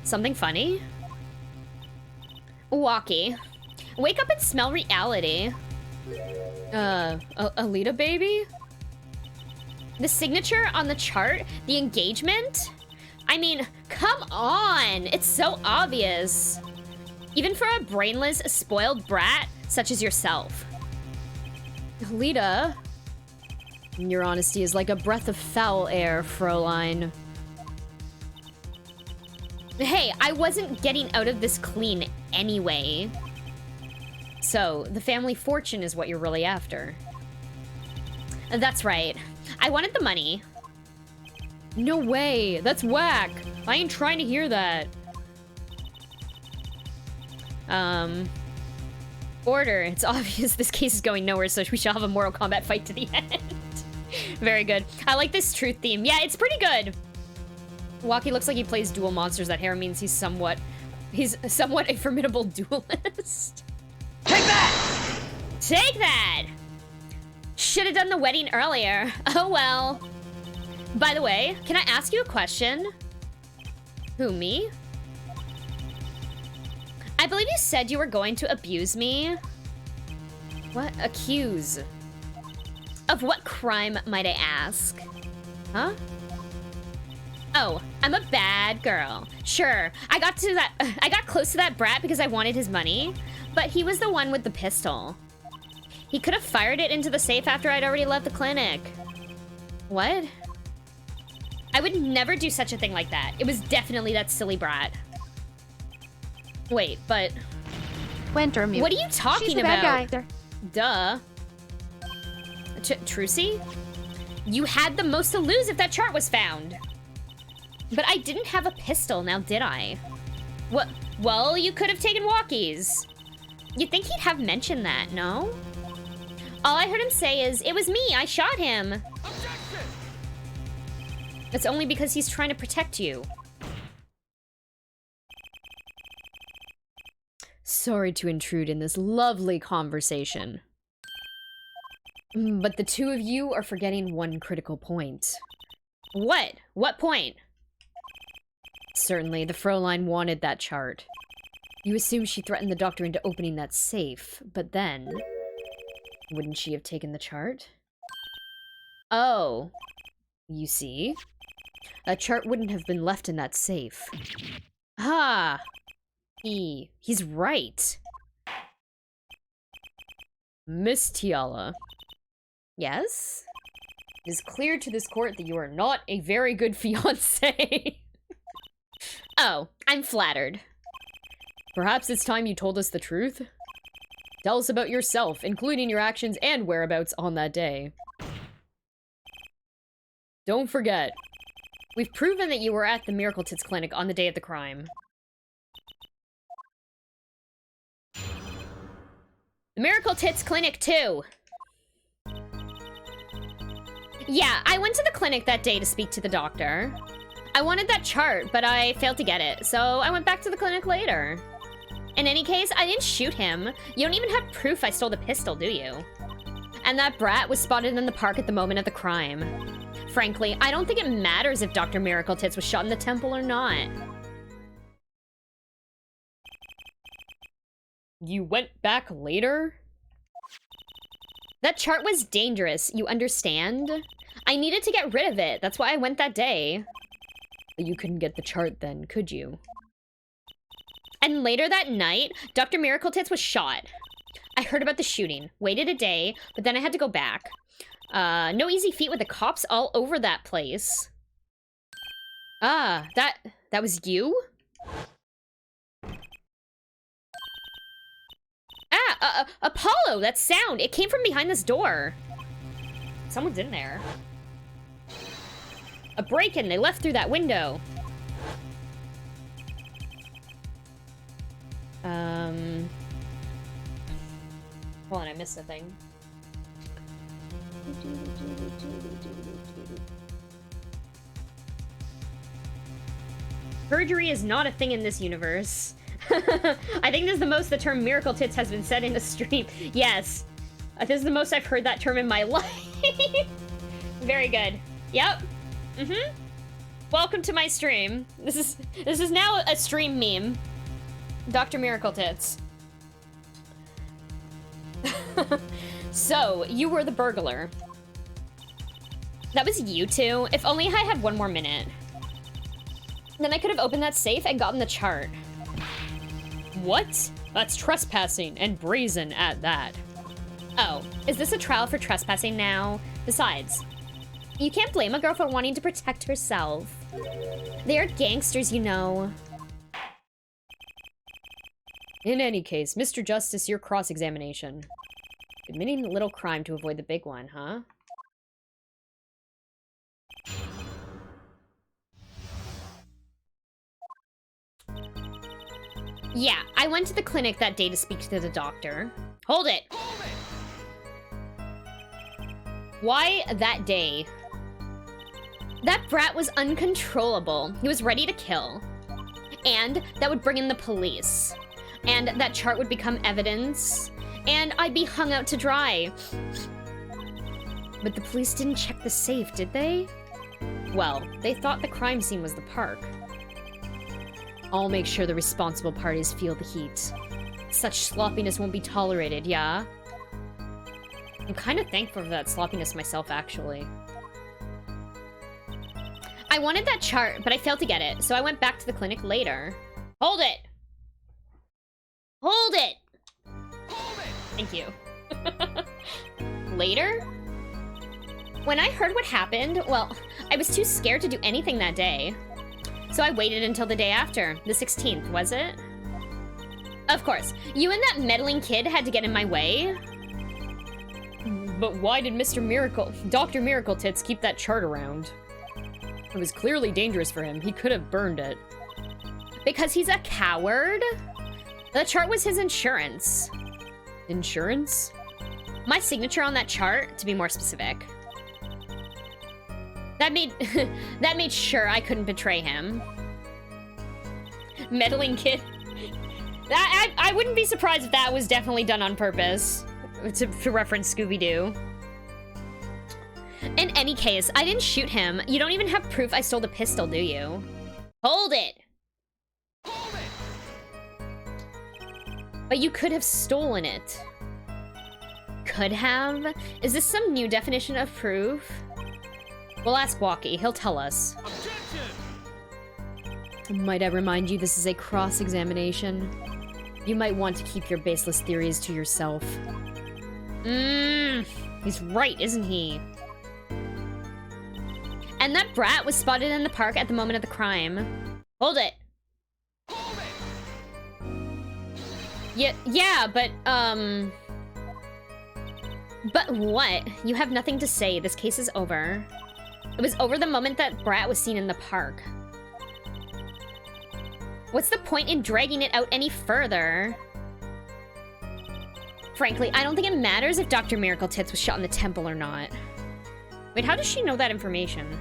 Something funny? Walkie, wake up and smell reality. Alita baby? The signature on the chart? The engagement? I mean, come on! It's so obvious. Even for a brainless, spoiled brat such as yourself. Alita, your honesty is like a breath of foul air, Fräulein. Hey, I wasn't getting out of this clean anyway. So, the family fortune is what you're really after. That's right. I wanted the money. No way, that's whack. I ain't trying to hear that. Order. It's obvious this case is going nowhere, so we shall have a Mortal Kombat fight to the end. Very good. I like this truth theme. Yeah, it's pretty good. Walkie looks like he plays dual monsters. That hair means he's somewhat a formidable duelist. Take that! Take that! Should have done the wedding earlier. Oh well. By the way, can I ask you a question? Who, me? I believe you said you were going to abuse me. What? Accuse? Of what crime, might I ask? Huh? Oh, I'm a bad girl. Sure, I got close to that brat because I wanted his money, but he was the one with the pistol. He could have fired it into the safe after I'd already left the clinic. What? I would never do such a thing like that. It was definitely that silly brat. Wait, but... Wintermute. What are you talking She's the about? bad guy. Duh. Trucy? You had the most to lose if that chart was found. But I didn't have a pistol, now did I? What? Well, you could have taken walkies. You'd think he'd have mentioned that, no? All I heard him say is, it was me, I shot him. Objection! It's only because he's trying to protect you. Sorry to intrude in this lovely conversation. But the two of you are forgetting one critical point. What? What point? Certainly, the Fräulein wanted that chart. You assume she threatened the doctor into opening that safe, but then... wouldn't she have taken the chart? Oh. You see? That chart wouldn't have been left in that safe. Ah! He's right. Miss Tiala. Yes? It is clear to this court that you are not a very good fiancé. Oh, I'm flattered. Perhaps it's time you told us the truth? Tell us about yourself, including your actions and whereabouts on that day. Don't forget, we've proven that you were at the Miracle Tits Clinic on the day of the crime. The Miracle Tits Clinic, too. Yeah, I went to the clinic that day to speak to the doctor. I wanted that chart, but I failed to get it, so I went back to the clinic later. In any case, I didn't shoot him. You don't even have proof I stole the pistol, do you? And that brat was spotted in the park at the moment of the crime. Frankly, I don't think it matters if Dr. Miracle Tits was shot in the temple or not. You went back later? That chart was dangerous, you understand? I needed to get rid of it, that's why I went that day. But you couldn't get the chart then, could you? And later that night, Dr. Miracle Tits was shot. I heard about the shooting, waited a day, but then I had to go back. No easy feat with the cops all over that place. Ah, that was you? Apollo, that sound, it came from behind this door. Someone's in there. A break-in, they left through that window. Hold on, I missed a thing. Perjury is not a thing in this universe. I think this is the most the term miracle tits has been said in a stream. Yes. This is the most I've heard that term in my life. Very good. Yep. Mm-hmm. Welcome to my stream. This is now a stream meme. Dr. Miracle Tits. So, you were the burglar. That was you two? If only I had one more minute. Then I could have opened that safe and gotten the chart. What? That's trespassing, and brazen at that. Oh, is this a trial for trespassing now? Besides, you can't blame a girl for wanting to protect herself. They are gangsters, you know. In any case, Mr. Justice, your cross-examination. Admitting a little crime to avoid the big one, huh? Yeah, I went to the clinic that day to speak to the doctor. Hold it! Why that day? That brat was uncontrollable. He was ready to kill. And that would bring in the police. And that chart would become evidence. And I'd be hung out to dry. But the police didn't check the safe, did they? Well, they thought the crime scene was the park. I'll make sure the responsible parties feel the heat. Such sloppiness won't be tolerated, yeah? I'm kind of thankful for that sloppiness myself, actually. I wanted that chart, but I failed to get it, so I went back to the clinic later. Hold it! Hold it! Hold it! Thank you. Later? When I heard what happened, well, I was too scared to do anything that day. So I waited until the day after, the 16th, was it? Of course, you and that meddling kid had to get in my way. But why did Dr. Miracle Tits keep that chart around? It was clearly dangerous for him. He could have burned it. Because he's a coward? The chart was his insurance. Insurance? My signature on that chart, to be more specific. That made sure I couldn't betray him. Meddling kid. I wouldn't be surprised if that was definitely done on purpose. To reference Scooby-Doo. In any case, I didn't shoot him. You don't even have proof I stole the pistol, do you? Hold it! Hold it! But you could have stolen it. Could have? Is this some new definition of proof? We'll ask Walkie. He'll tell us. Objection! Might I remind you this is a cross-examination? You might want to keep your baseless theories to yourself. He's right, isn't he? And that brat was spotted in the park at the moment of the crime. Hold it! Hold it! Yeah, but what? You have nothing to say. This case is over. It was over the moment that brat was seen in the park. What's the point in dragging it out any further? Frankly, I don't think it matters if Dr. Miracle Tits was shot in the temple or not. Wait, how does she know that information?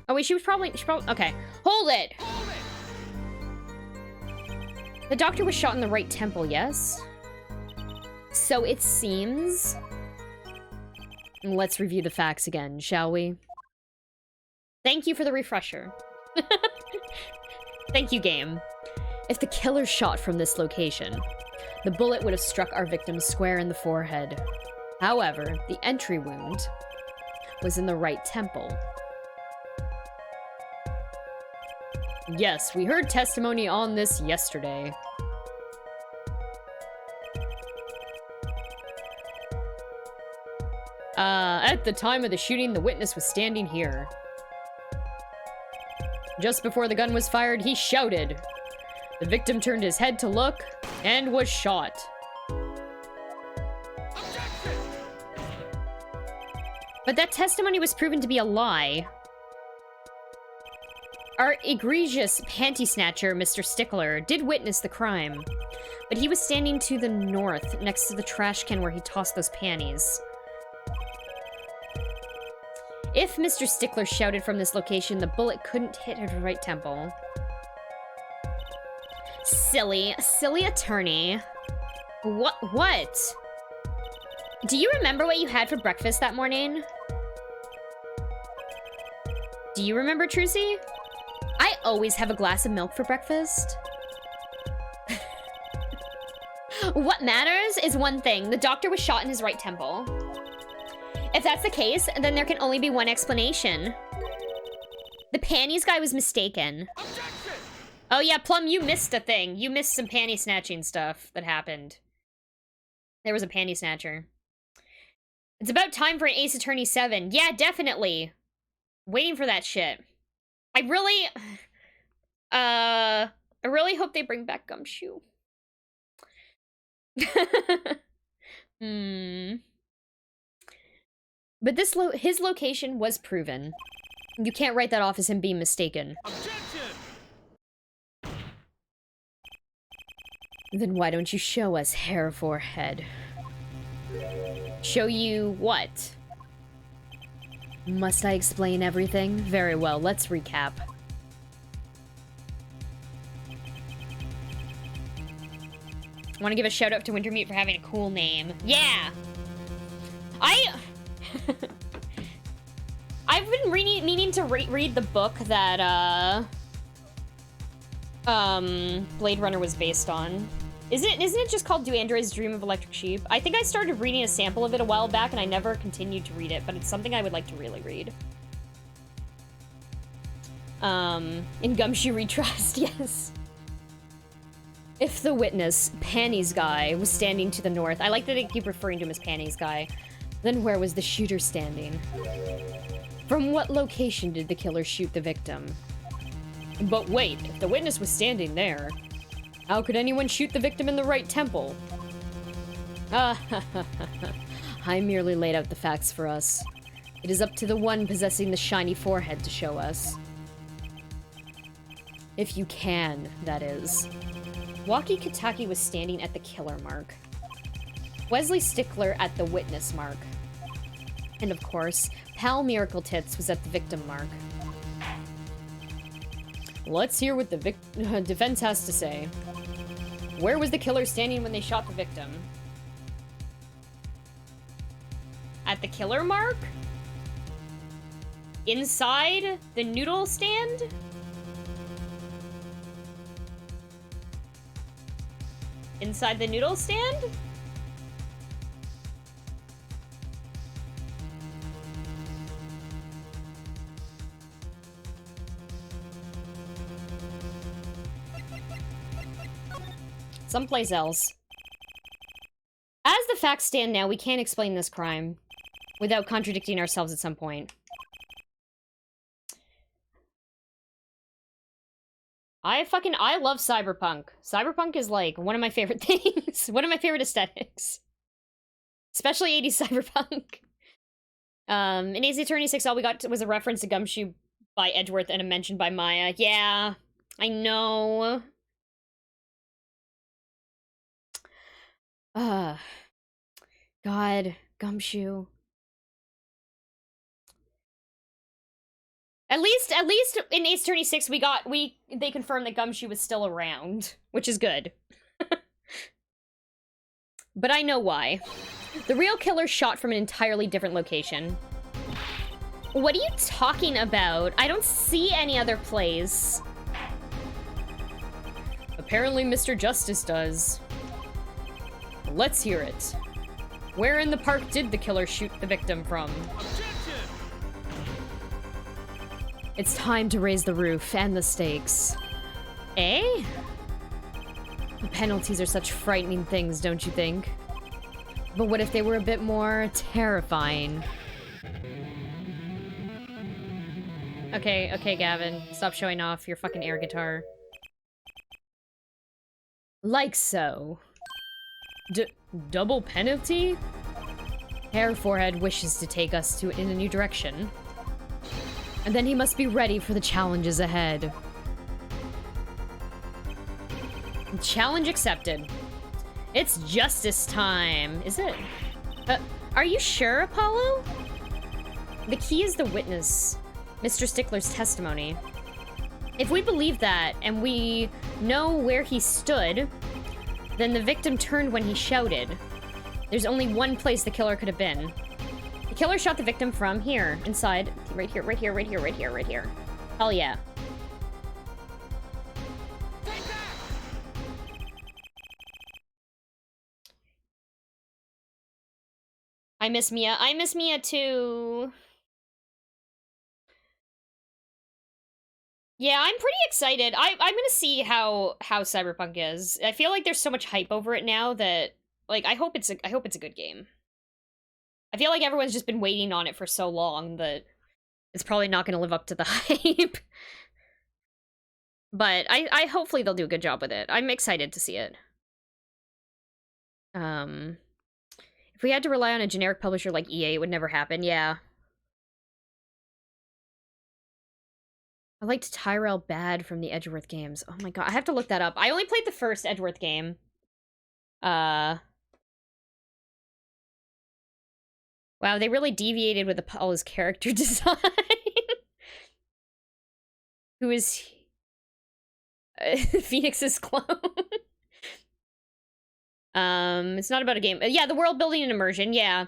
Oh wait, she probably, okay. Hold it! Hold it! The doctor was shot in the right temple, yes? So it seems... Let's review the facts again, shall we? Thank you for the refresher. Thank you, game. If the killer shot from this location, the bullet would have struck our victim square in the forehead. However, the entry wound was in the right temple. Yes, we heard testimony on this yesterday. At the time of the shooting, the witness was standing here. Just before the gun was fired, he shouted, The victim turned his head to look and was shot. Objection! But that testimony was proven to be a lie. Our egregious panty snatcher, Mr. Stickler, did witness the crime, but he was standing to the north, next to the trash can where he tossed those panties. If Mr. Stickler shouted from this location, the bullet couldn't hit her right temple. Silly attorney. What? Do you remember what you had for breakfast that morning? Do you remember, Trucy? I always have a glass of milk for breakfast. What matters is one thing. The doctor was shot in his right temple. If that's the case, then there can only be one explanation. The panties guy was mistaken. Objection! Oh yeah, Plum, you missed a thing. You missed some panty snatching stuff that happened. There was a panty snatcher. It's about time for an Ace Attorney 7. Yeah, definitely. Waiting for that shit. I really hope they bring back Gumshoe. But his location was proven. You can't write that off as him being mistaken. Objection! Then why don't you show us, hair forehead? Show you what? Must I explain everything? Very well, let's recap. I want to give a shout out to Wintermute for having a cool name. Yeah! I've been meaning to read the book that, Blade Runner was based on. Isn't it just called Do Androids Dream of Electric Sheep? I think I started reading a sample of it a while back and I never continued to read it, but it's something I would like to really read. In Gumshoe Retrust, yes. If the witness, Panties Guy, was standing to the north, I like that they keep referring to him as Panties Guy, then where was the shooter standing? From what location did the killer shoot the victim? But wait, if the witness was standing there, how could anyone shoot the victim in the right temple? I merely laid out the facts for us. It is up to the one possessing the shiny forehead to show us. If you can, that is. Walkie Kataki was standing at the killer mark. Wesley Stickler at the witness mark. And of course, Pal Miracle Tits was at the victim mark. Let's hear what the defense has to say. Where was the killer standing when they shot the victim? At the killer mark? Inside the noodle stand? Inside the noodle stand? Someplace else. As the facts stand now, we can't explain this crime without contradicting ourselves at some point. I love cyberpunk. Cyberpunk is like one of my favorite things. One of my favorite aesthetics. Especially 80s cyberpunk. In Ace Attorney 6, all we got was a reference to Gumshoe by Edgeworth and a mention by Maya. Yeah, I know. God, Gumshoe. At least in Ace Attorney 6 they confirmed that Gumshoe was still around, which is good. But I know why. The real killer shot from an entirely different location. What are you talking about? I don't see any other place. Apparently Mr. Justice does. Let's hear it. Where in the park did the killer shoot the victim from? Objection! It's time to raise the roof and the stakes. Eh? The penalties are such frightening things, don't you think? But what if they were a bit more terrifying? Okay, Gavin. Stop showing off your fucking air guitar. Like so. Double penalty? Hair Forehead wishes to take us in a new direction. And then he must be ready for the challenges ahead. Challenge accepted. It's justice time. Is it? Are you sure, Apollo? The key is the witness. Mr. Stickler's testimony. If we believe that, and we know where he stood, then the victim turned when he shouted. There's only one place the killer could have been. The killer shot the victim from here, inside, right here, right here, right here, right here, right here. Hell yeah. I miss Mia. I miss Mia too. Yeah, I'm pretty excited. I'm gonna see how Cyberpunk is. I feel like there's so much hype over it now that, like, I hope it's a good game. I feel like everyone's just been waiting on it for so long that it's probably not gonna live up to the hype. But I hopefully they'll do a good job with it. I'm excited to see it. If we had to rely on a generic publisher like EA, it would never happen. Yeah. I liked Tyrell Bad from the Edgeworth games. Oh my god, I have to look that up. I only played the first Edgeworth game. Wow, they really deviated with Apollo's character design. Who is he? Phoenix's clone. It's not about a game. Yeah, the world building and immersion, yeah.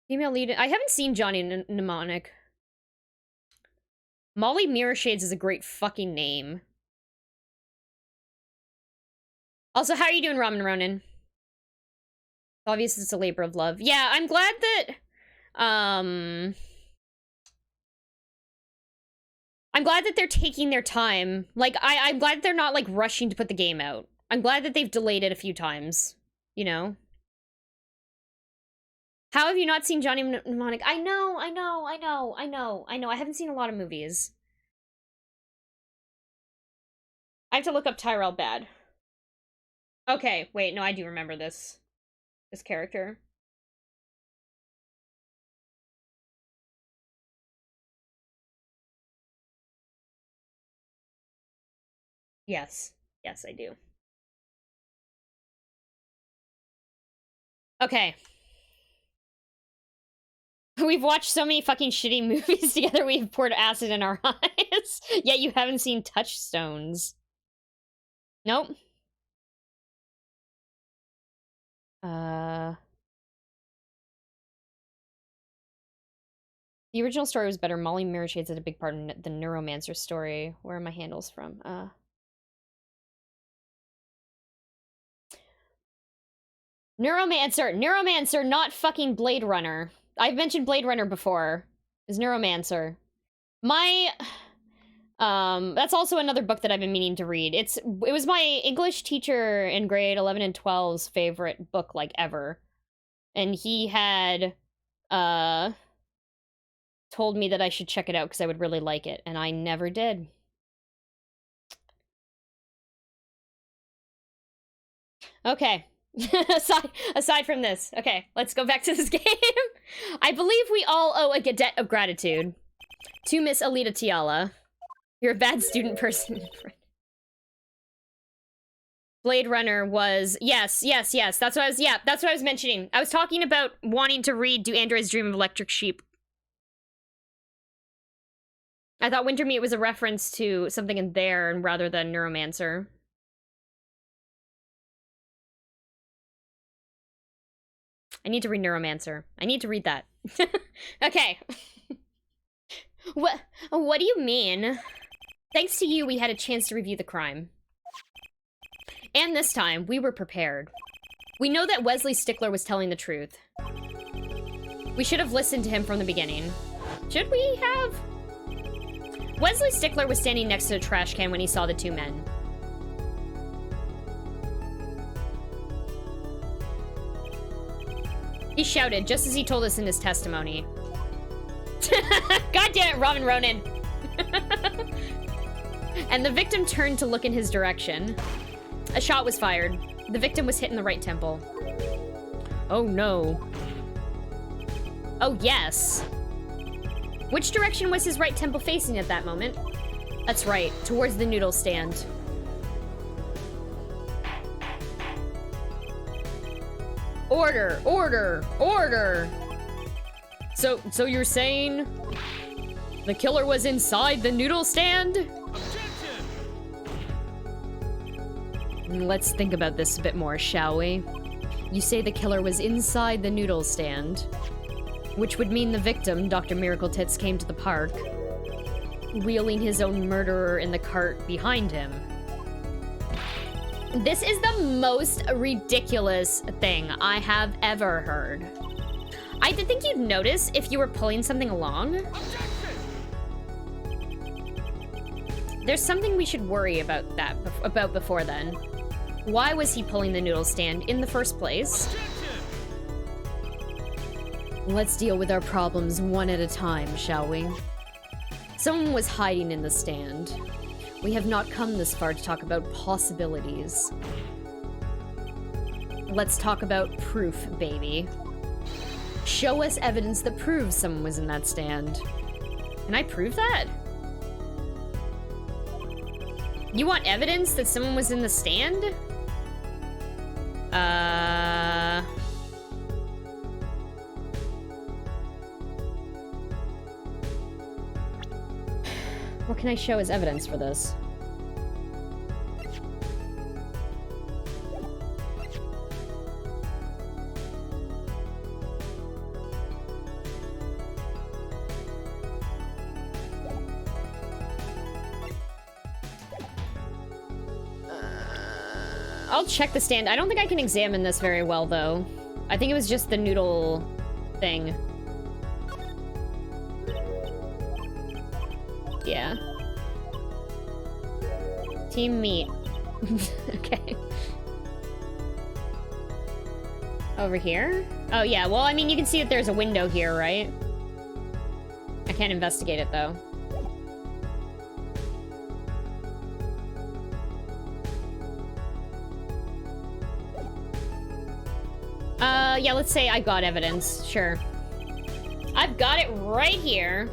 Female lead. I haven't seen Johnny Mnemonic. Molly Mirrorshades is a great fucking name. Also, how are you doing, Ramen Ronin? Obviously, it's a labor of love. Yeah, I'm glad that, I'm glad that they're taking their time. Like, I'm glad they're not, like, rushing to put the game out. I'm glad that they've delayed it a few times. You know? How have you not seen Johnny Mnemonic? I know. I haven't seen a lot of movies. I have to look up Tyrell Bad. Okay, wait, no, I do remember this character. Yes, I do. Okay. We've watched so many fucking shitty movies together, we've poured acid in our eyes. Yet you haven't seen Touchstones. Nope. The original story was better. Molly Mirrorshades had a big part in the Neuromancer story. Where are my handles from? Neuromancer, not fucking Blade Runner. I've mentioned Blade Runner before. Is Neuromancer. That's also another book that I've been meaning to read. It was my English teacher in grade 11 and 12's favorite book, like, ever. And he had, told me that I should check it out because I would really like it, and I never did. Okay. aside from this, okay, let's go back to this game. I believe we all owe a debt of gratitude to Miss Alita Tiala. You're a bad student person. Blade Runner was, yes. That's what I was mentioning. I was talking about wanting to read Do Androids Dream of Electric Sheep. I thought Wintermeat was a reference to something in there rather than Neuromancer. I need to read Neuromancer. I need to read that. Okay. What do you mean? Thanks to you, we had a chance to review the crime. And this time, we were prepared. We know that Wesley Stickler was telling the truth. We should have listened to him from the beginning. Should we have? Wesley Stickler was standing next to a trash can when he saw the two men. He shouted, just as he told us in his testimony. God damn it, Ramen Ronin. And the victim turned to look in his direction. A shot was fired. The victim was hit in the right temple. Oh no. Oh yes. Which direction was his right temple facing at that moment? That's right, towards the noodle stand. Order, order, order! So you're saying the killer was inside the noodle stand? Let's think about this a bit more, shall we? You say the killer was inside the noodle stand, which would mean the victim, Dr. Miracle Tits, came to the park, wheeling his own murderer in the cart behind him. This is the most ridiculous thing I have ever heard. I did think you'd notice if you were pulling something along. There's something we should worry about before then. Why was he pulling the noodle stand in the first place? Let's deal with our problems one at a time, shall we? Someone was hiding in the stand. We have not come this far to talk about possibilities. Let's talk about proof, baby. Show us evidence that proves someone was in that stand. Can I prove that? You want evidence that someone was in the stand? What can I show as evidence for this? I'll check the stand. I don't think I can examine this very well, though. I think it was just the noodle thing. Yeah. Team meat. Okay. Over here? Oh, yeah. Well, I mean, you can see that there's a window here, right? I can't investigate it, though. Yeah, let's say I got evidence. Sure. I've got it right here.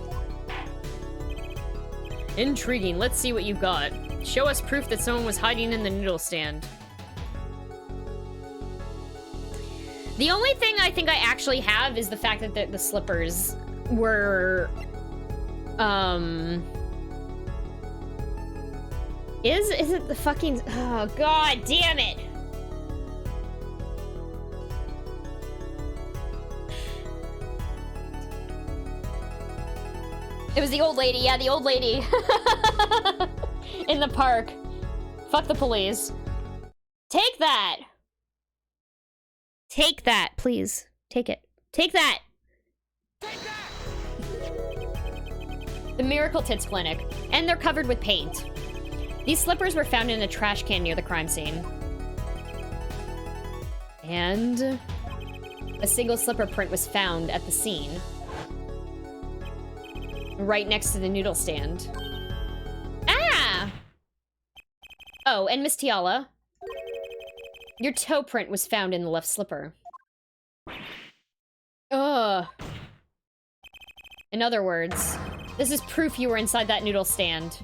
Intriguing. Let's see what you got. Show us proof that someone was hiding in the noodle stand. The only thing I think I actually have is the fact that the slippers were... Is it the fucking... Oh, god damn it! It was the old lady, yeah, the old lady. In the park. Fuck the police. Take that! Take that, please. Take it. Take that! Take that! The Miracle Tits Clinic. And they're covered with paint. These slippers were found in a trash can near the crime scene. And... a single slipper print was found at the scene. Right next to the noodle stand. Ah! Oh, and Miss Tiala. Your toe print was found in the left slipper. Ugh. In other words, this is proof you were inside that noodle stand.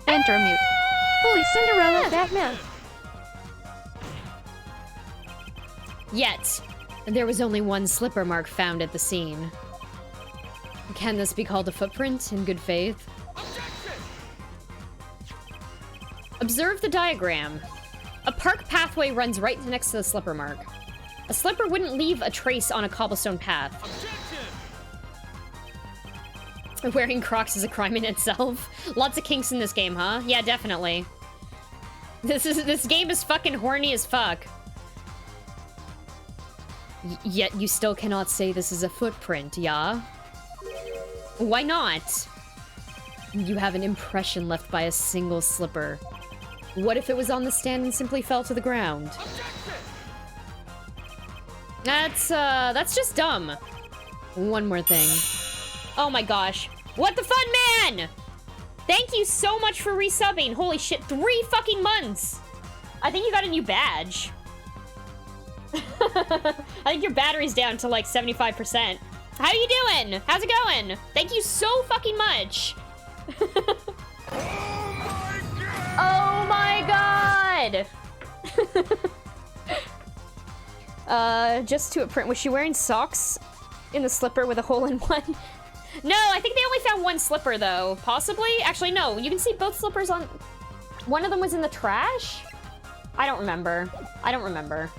Enter mute. Holy Cinderella, Batman. Yet, there was only one slipper mark found at the scene. Can this be called a footprint in good faith? Observe the diagram. A park pathway runs right next to the slipper mark. A slipper wouldn't leave a trace on a cobblestone path. Wearing Crocs is a crime in itself. Lots of kinks in this game, huh? Yeah, definitely. This game is fucking horny as fuck. Yet you still cannot say this is a footprint, yeah? Why not? You have an impression left by a single slipper. What if it was on the stand and simply fell to the ground? That's just dumb. One more thing. Oh my gosh. What the fun, man? Thank you so much for resubbing. Holy shit, 3 fucking months. I think you got a new badge. I think your battery's down to like 75%. How you doing? How's it going? Thank you so fucking much. Oh my god! Just to a print. Was she wearing socks in the slipper with a hole in one? No, I think they only found one slipper though. Possibly? Actually, no. You can see both slippers on... One of them was in the trash? I don't remember. I don't remember.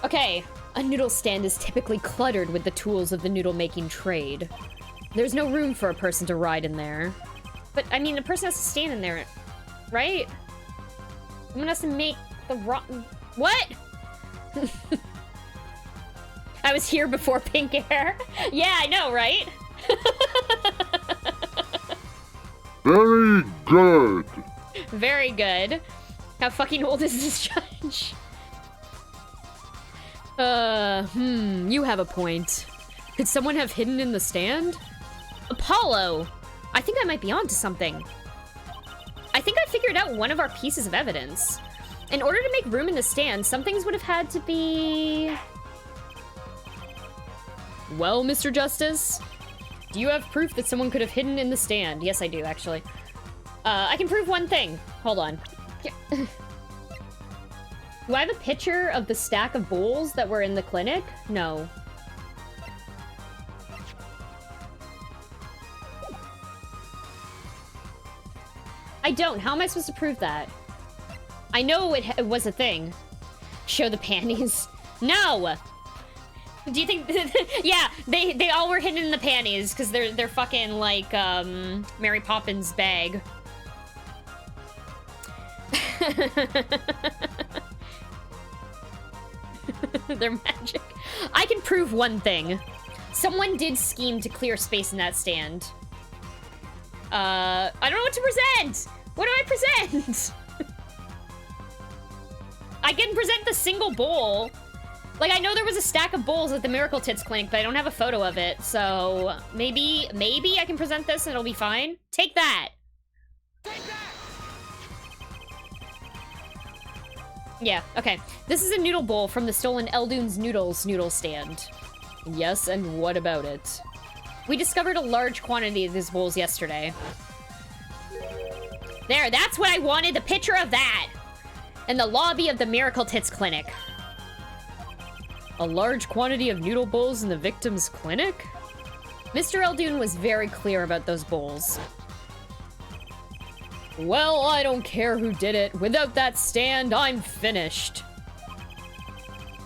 Okay. A noodle stand is typically cluttered with the tools of the noodle-making trade. There's no room for a person to ride in there. But, I mean, a person has to stand in there, right? Someone has to make the rotten... What? I was here before pink hair. Yeah, I know, right? Very good. Very good. How fucking old is this judge? You have a point. Could someone have hidden in the stand? Apollo! I think I might be onto something. I think I figured out one of our pieces of evidence. In order to make room in the stand, some things would have had to be... Well, Mr. Justice, do you have proof that someone could have hidden in the stand? Yes, I do, actually. I can prove one thing. Hold on. Do I have a picture of the stack of bowls that were in the clinic? No. I don't. How am I supposed to prove that? I know it was a thing. Show the panties. No! Do you think... Yeah, they all were hidden in the panties, because they're fucking, like, Mary Poppins' bag. They're magic. I can prove one thing. Someone did scheme to clear space in that stand. I don't know what to present! What do I present? I can present the single bowl. Like, I know there was a stack of bowls at the Miracle Tits Clinic, but I don't have a photo of it, so maybe I can present this and it'll be fine. Take that! Take that! Yeah, okay. This is a noodle bowl from the stolen Eldoon's Noodles noodle stand. Yes, and what about it? We discovered a large quantity of these bowls yesterday. There, that's what I wanted, a picture of that! In the lobby of the Miracle Tits Clinic. A large quantity of noodle bowls in the victim's clinic? Mr. Eldoon was very clear about those bowls. Well, I don't care who did it. Without that stand, I'm finished.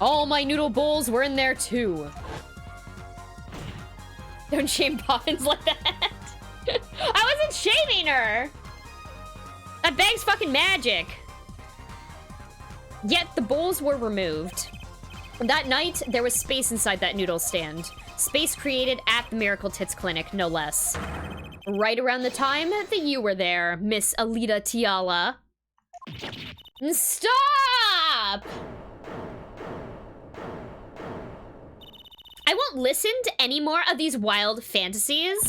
All my noodle bowls were in there too. Don't shame Poppins like that. I wasn't shaming her. That bag's fucking magic. Yet the bowls were removed. That night, there was space inside that noodle stand. Space created at the Miracle Tits Clinic, no less. Right around the time that you were there, Miss Alita Tiala. Stop! I won't listen to any more of these wild fantasies.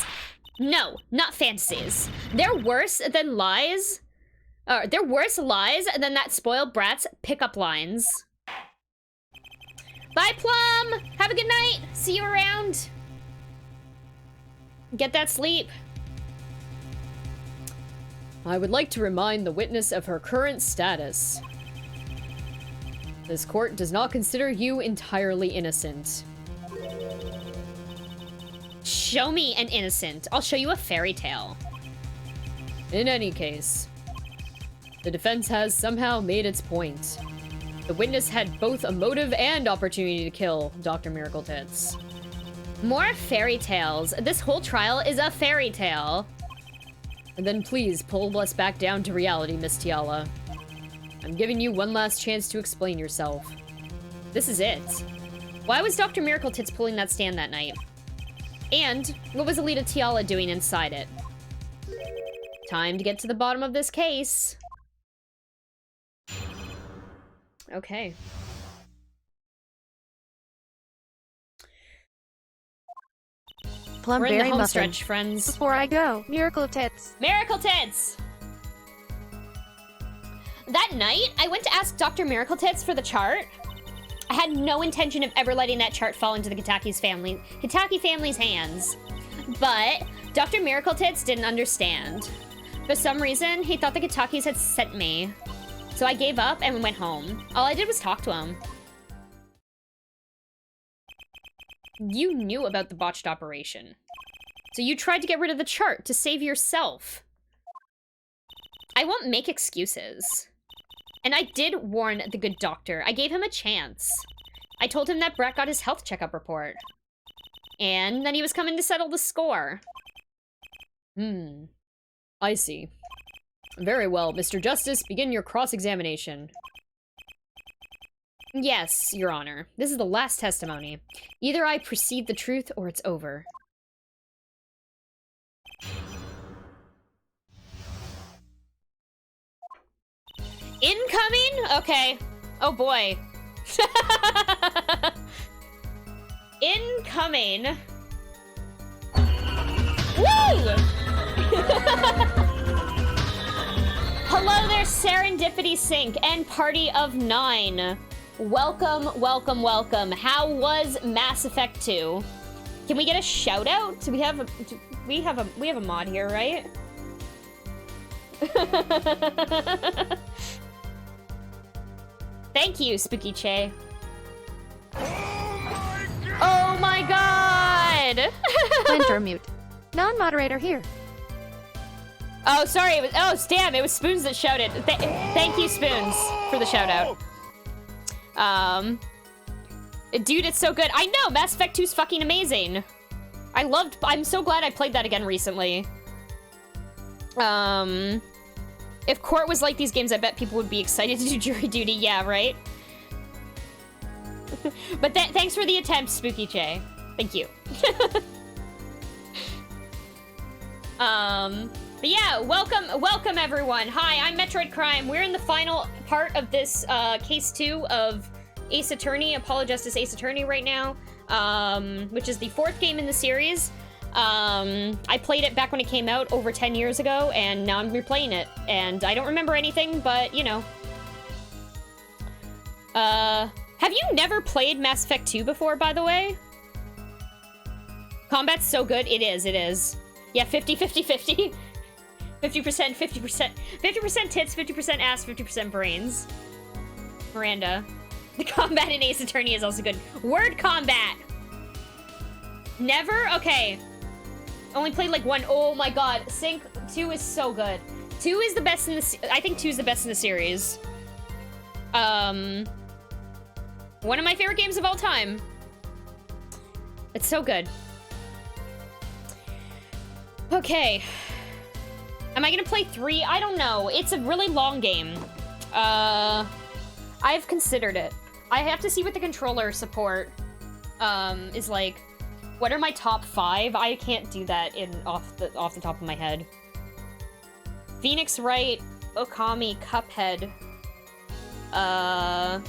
No, not fantasies. They're worse than lies. They're worse lies than that spoiled brat's pickup lines. Bye, Plum! Have a good night! See you around! Get that sleep. I would like to remind the witness of her current status. This court does not consider you entirely innocent. Show me an innocent. I'll show you a fairy tale. In any case, the defense has somehow made its point. The witness had both a motive and opportunity to kill Dr. Miracle Tits. More fairy tales. This whole trial is a fairy tale. And then please pull us back down to reality, Miss Tiala. I'm giving you one last chance to explain yourself. This is it. Why was Dr. Miracle Tits pulling that stand that night? And what was Alita Tiala doing inside it? Time to get to the bottom of this case. Okay. Plum We're in Berry the home Muffin. stretch, friends. Before I go, Miracle Tits. Miracle Tits! That night, I went to ask Dr. Miracle Tits for the chart. I had no intention of ever letting that chart fall into the Hitaki family's hands. But Dr. Miracle Tits didn't understand. For some reason, he thought the Hitakis had sent me. So I gave up and went home. All I did was talk to him. You knew about the botched operation. So you tried to get rid of the chart to save yourself. I won't make excuses. And I did warn the good doctor. I gave him a chance. I told him that Brett got his health checkup report. And then he was coming to settle the score. I see. Very well, Mr. Justice, begin your cross-examination. Yes, Your Honor. This is the last testimony. Either I perceive the truth or it's over. Incoming? Okay. Oh boy. Incoming. Woo! Hello there, Serendipity Sync and Party of 9. Welcome, welcome, welcome. How was Mass Effect 2? Can we get a shout out? Do we have a mod here, right? Thank you, Spooky Che. Oh my god! Enter mute. Non-moderator here. Oh, sorry. Damn, it was Spoons that shouted. Thank you, Spoons, for the shout out. Dude, it's so good. I know, Mass Effect 2 is fucking amazing. I'm so glad I played that again recently. If Court was like these games, I bet people would be excited to do jury duty. Yeah, right? But thanks for the attempt, Spooky Che. Thank you. But yeah, welcome everyone. Hi, I'm Metroid Crime. We're in the final part of this, case 2 of Ace Attorney, Apollo Justice Ace Attorney right now, which is the 4th game in the series. I played it back when it came out over 10 years ago, and now I'm replaying it, and I don't remember anything, but, you know. Have you never played Mass Effect 2 before, by the way? Combat's so good. It is. Yeah, 50-50-50. 50%, 50%. 50% tits, 50% ass, 50% brains. Miranda. The combat in Ace Attorney is also good. Word combat! Never? Okay. Only played like one. Oh my god. Sync 2 is so good. 2 is the best in the... I think 2 is the best in the series. One of my favorite games of all time. It's so good. Okay. Am I gonna play 3? I don't know. It's a really long game. I've considered it. I have to see what the controller support is like. What are my top 5? I can't do that off the top of my head. Phoenix Wright, Okami, Cuphead. I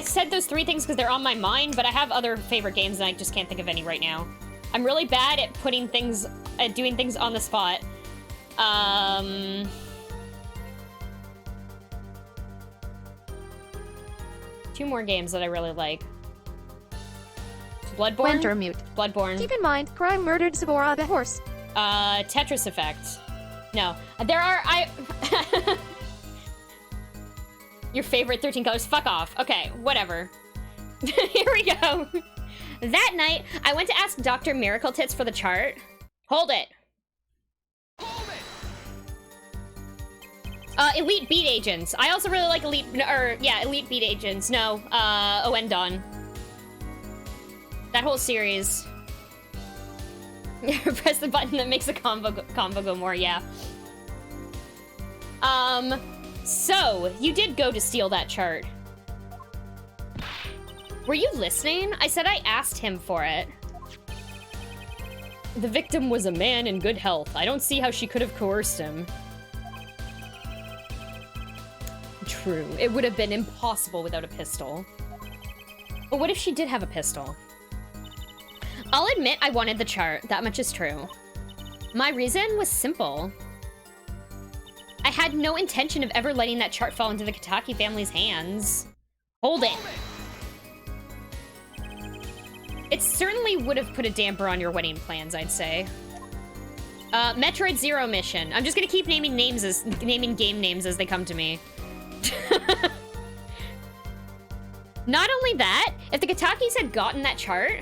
said those 3 things because they're on my mind, but I have other favorite games and I just can't think of any right now. I'm really bad at doing things on the spot. 2 more games that I really like. Bloodborne? Enter mute. Bloodborne. Keep in mind, Crime murdered Zebora the horse. Tetris Effect. No. There are... Your favorite 13 colors? Fuck off. Okay, whatever. Here we go. That night, I went to ask Dr. Miracle Tits for the chart. Hold it. Hold it! Elite Beat Agents. I also really like Elite Beat Agents. No, Oendon. That whole series. Press the button that makes the combo go more, yeah. So, you did go to steal that chart. Were you listening? I said I asked him for it. The victim was a man in good health. I don't see how she could have coerced him. True. It would have been impossible without a pistol. But what if she did have a pistol? I'll admit I wanted the chart. That much is true. My reason was simple. I had no intention of ever letting that chart fall into the Kitaki family's hands. Hold it. It certainly would have put a damper on your wedding plans, I'd say. Metroid Zero mission. I'm just gonna keep naming game names as they come to me. Not only that, if the Kitakis had gotten that chart,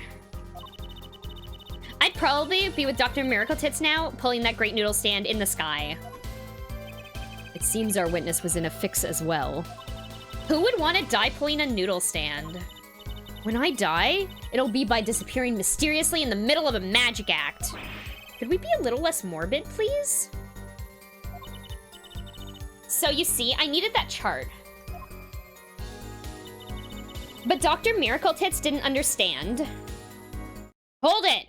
I'd probably be with Dr. Miracle Tits now, pulling that great noodle stand in the sky. It seems our witness was in a fix as well. Who would want to die pulling a noodle stand? When I die, it'll be by disappearing mysteriously in the middle of a magic act. Could we be a little less morbid, please? So you see, I needed that chart. But Dr. Miracle Tits didn't understand. Hold it!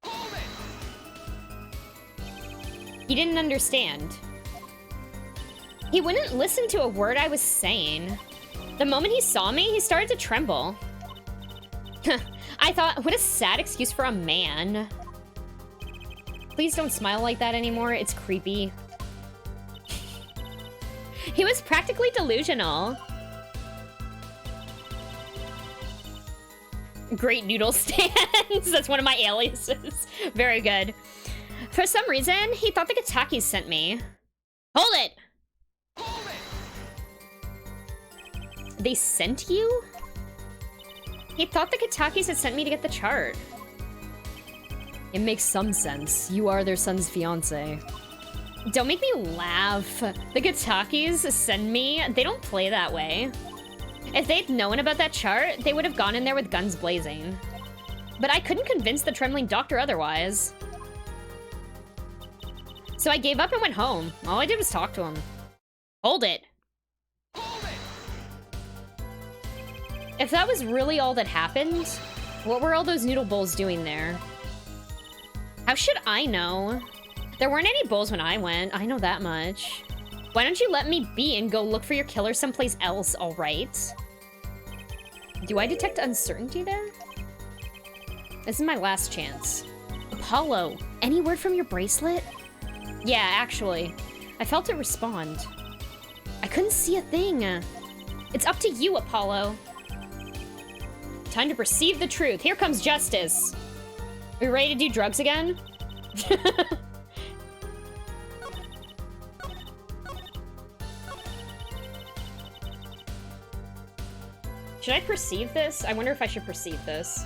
Hold it! He didn't understand. He wouldn't listen to a word I was saying. The moment he saw me, he started to tremble. I thought, what a sad excuse for a man. Please don't smile like that anymore, it's creepy. He was practically delusional. Great noodle stands. That's one of my aliases. Very good. For some reason, he thought the Kitakis sent me. Hold it! Hold it! They sent you? He thought the Kitakis had sent me to get the chart. It makes some sense. You are their son's fiance. Don't make me laugh. The Kitakis send me. They don't play that way. If they'd known about that chart, they would have gone in there with guns blazing. But I couldn't convince the trembling doctor otherwise. So I gave up and went home. All I did was talk to him. Hold it. Hold it! If that was really all that happened, what were all those noodle bowls doing there? How should I know? There weren't any bowls when I went, I know that much. Why don't you let me be and go look for your killer someplace else, alright? Do I detect uncertainty there? This is my last chance. Apollo, any word from your bracelet? Yeah, actually. I felt it respond. I couldn't see a thing. It's up to you, Apollo. Time to perceive the truth. Here comes justice. Are we ready to do drugs again? Should I perceive this? I wonder if I should perceive this.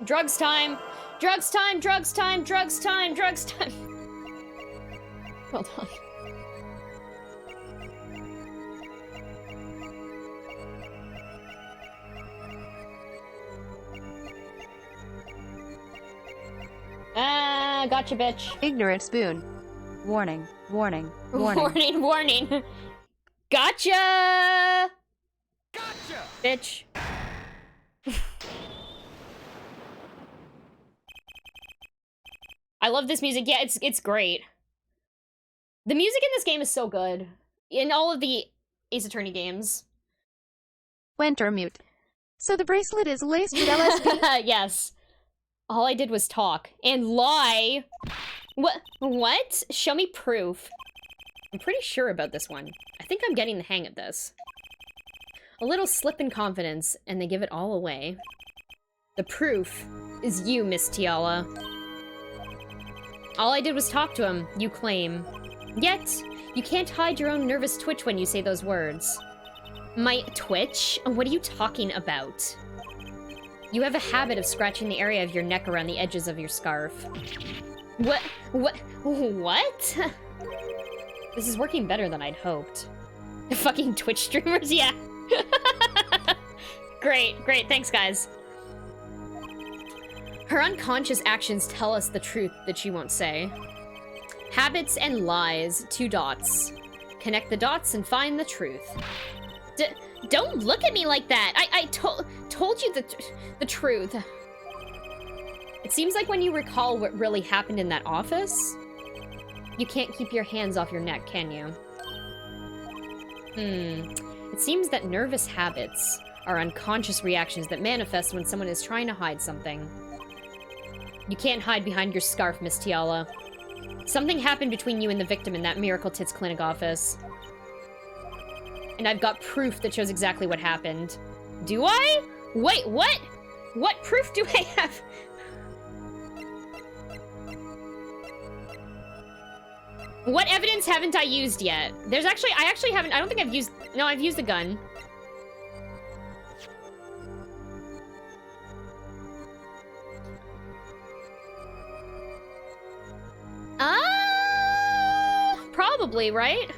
Drugs time! Drugs time! Drugs time! Drugs time! Drugs time! Hold on. Ah, gotcha, bitch. Ignorant spoon. Warning, warning, warning. Warning, warning. Gotcha! Gotcha! Bitch. I love this music. Yeah, it's great. The music in this game is so good. In all of the Ace Attorney games. Winter mute. So the bracelet is laced with LSD? Yes. All I did was talk. And lie. What? Show me proof. I'm pretty sure about this one. I think I'm getting the hang of this. A little slip in confidence, and they give it all away. The proof is you, Miss Tiala. All I did was talk to him, you claim. Yet, you can't hide your own nervous twitch when you say those words. My twitch? What are you talking about? You have a habit of scratching the area of your neck around the edges of your scarf. What? This is working better than I'd hoped. Fucking Twitch streamers, yeah. Great, thanks guys. Her unconscious actions tell us the truth that she won't say. Habits and lies, 2 dots. Connect the dots and find the truth. Don't look at me like that! I told you the truth. It seems like when you recall what really happened in that office, you can't keep your hands off your neck, can you? It seems that nervous habits are unconscious reactions that manifest when someone is trying to hide something. You can't hide behind your scarf, Miss Tiala. Something happened between you and the victim in that Miracle Tits clinic office. And I've got proof that shows exactly what happened. Do I? Wait, what? What proof do I have? What evidence haven't I used yet? I actually haven't, I don't think I've used, no, I've used the gun. Probably, right?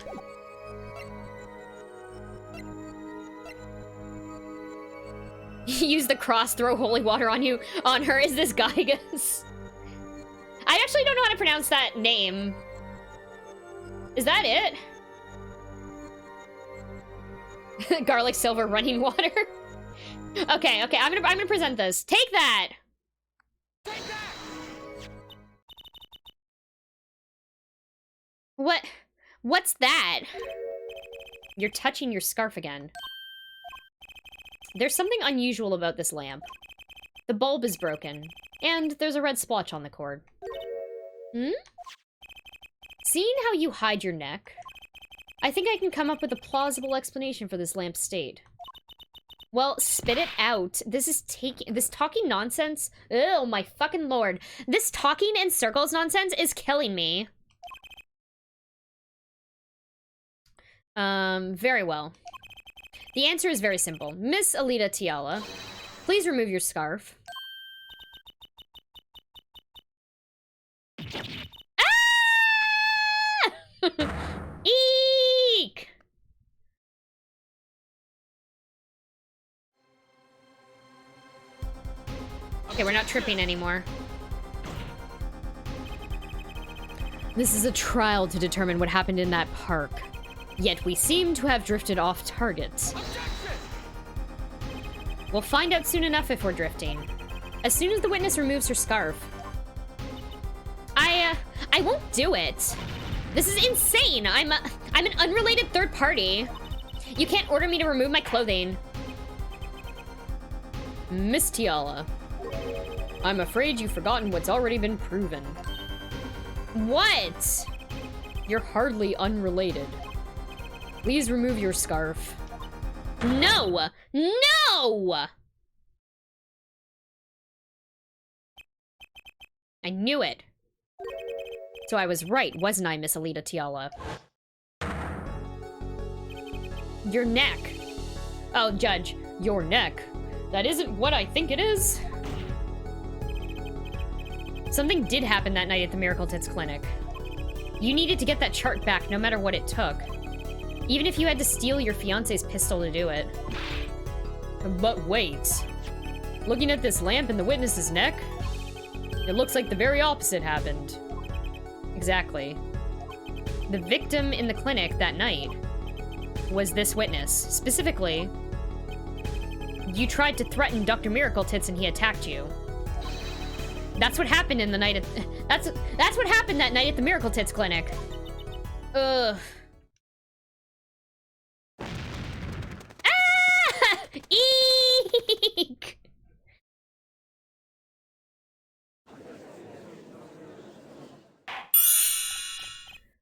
Use the cross, throw holy water on her. Is this Gygas? I actually don't know how to pronounce that name. Is that it? Garlic, silver, running water. Okay, I'm gonna present this. Take that. Take that! What's that? You're touching your scarf again. There's something unusual about this lamp. The bulb is broken, and there's a red splotch on the cord. Seeing how you hide your neck, I think I can come up with a plausible explanation for this lamp's state. Well, spit it out. This talking nonsense. Oh my fucking lord. This talking in circles nonsense is killing me. Very well. The answer is very simple. Miss Alita Tiala, please remove your scarf. Ah! Eek! Okay, we're not tripping anymore. This is a trial to determine what happened in that park. Yet we seem to have drifted off target. We'll find out soon enough if we're drifting. As soon as the witness removes her scarf. I won't do it. This is insane. I'm an unrelated third party. You can't order me to remove my clothing. Miss Tiala, I'm afraid you've forgotten what's already been proven. What? You're hardly unrelated. Please remove your scarf. No! No! I knew it. So I was right, wasn't I, Miss Alita Tiala? Your neck. Oh, Judge, your neck. That isn't what I think it is. Something did happen that night at the Miracle Tits Clinic. You needed to get that chart back no matter what it took. Even if you had to steal your fiancé's pistol to do it. But wait. Looking at this lamp in the witness's neck, it looks like the very opposite happened. Exactly. The victim in the clinic that night was this witness. Specifically, you tried to threaten Dr. Miracle Tits and he attacked you. That's what happened in the night at... That's what happened that night at the Miracle Tits Clinic. Ugh. Ah! Eek!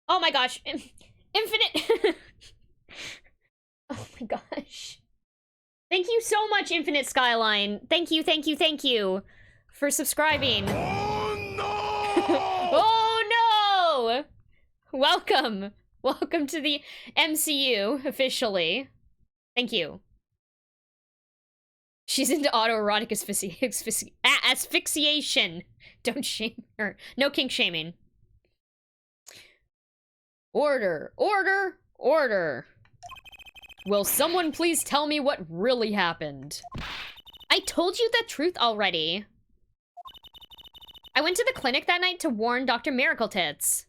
Oh my gosh. Infinite... Oh my gosh. Thank you so much, Infinite Skyline. Thank you, thank you, thank you for subscribing. Oh no! Oh no! Welcome. Welcome to the MCU, officially. Thank you. She's into autoerotic asphyxiation. Don't shame her. No kink shaming. Order, order, order. Will someone please tell me what really happened? I told you the truth already. I went to the clinic that night to warn Dr. Miracle Tits.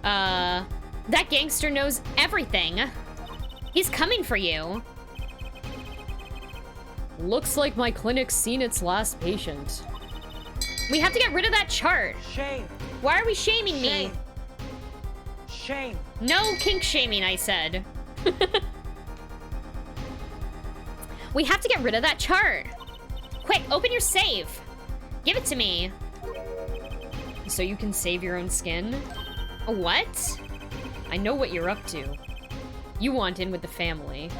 That gangster knows everything. He's coming for you. Looks like my clinic's seen its last patient. We have to get rid of that chart. Shame. Why are we shaming me? shame. No kink shaming, I said. We have to get rid of that chart. Quick, open your save. Give it to me. So you can save your own skin? What? I know what you're up to. You want in with the family.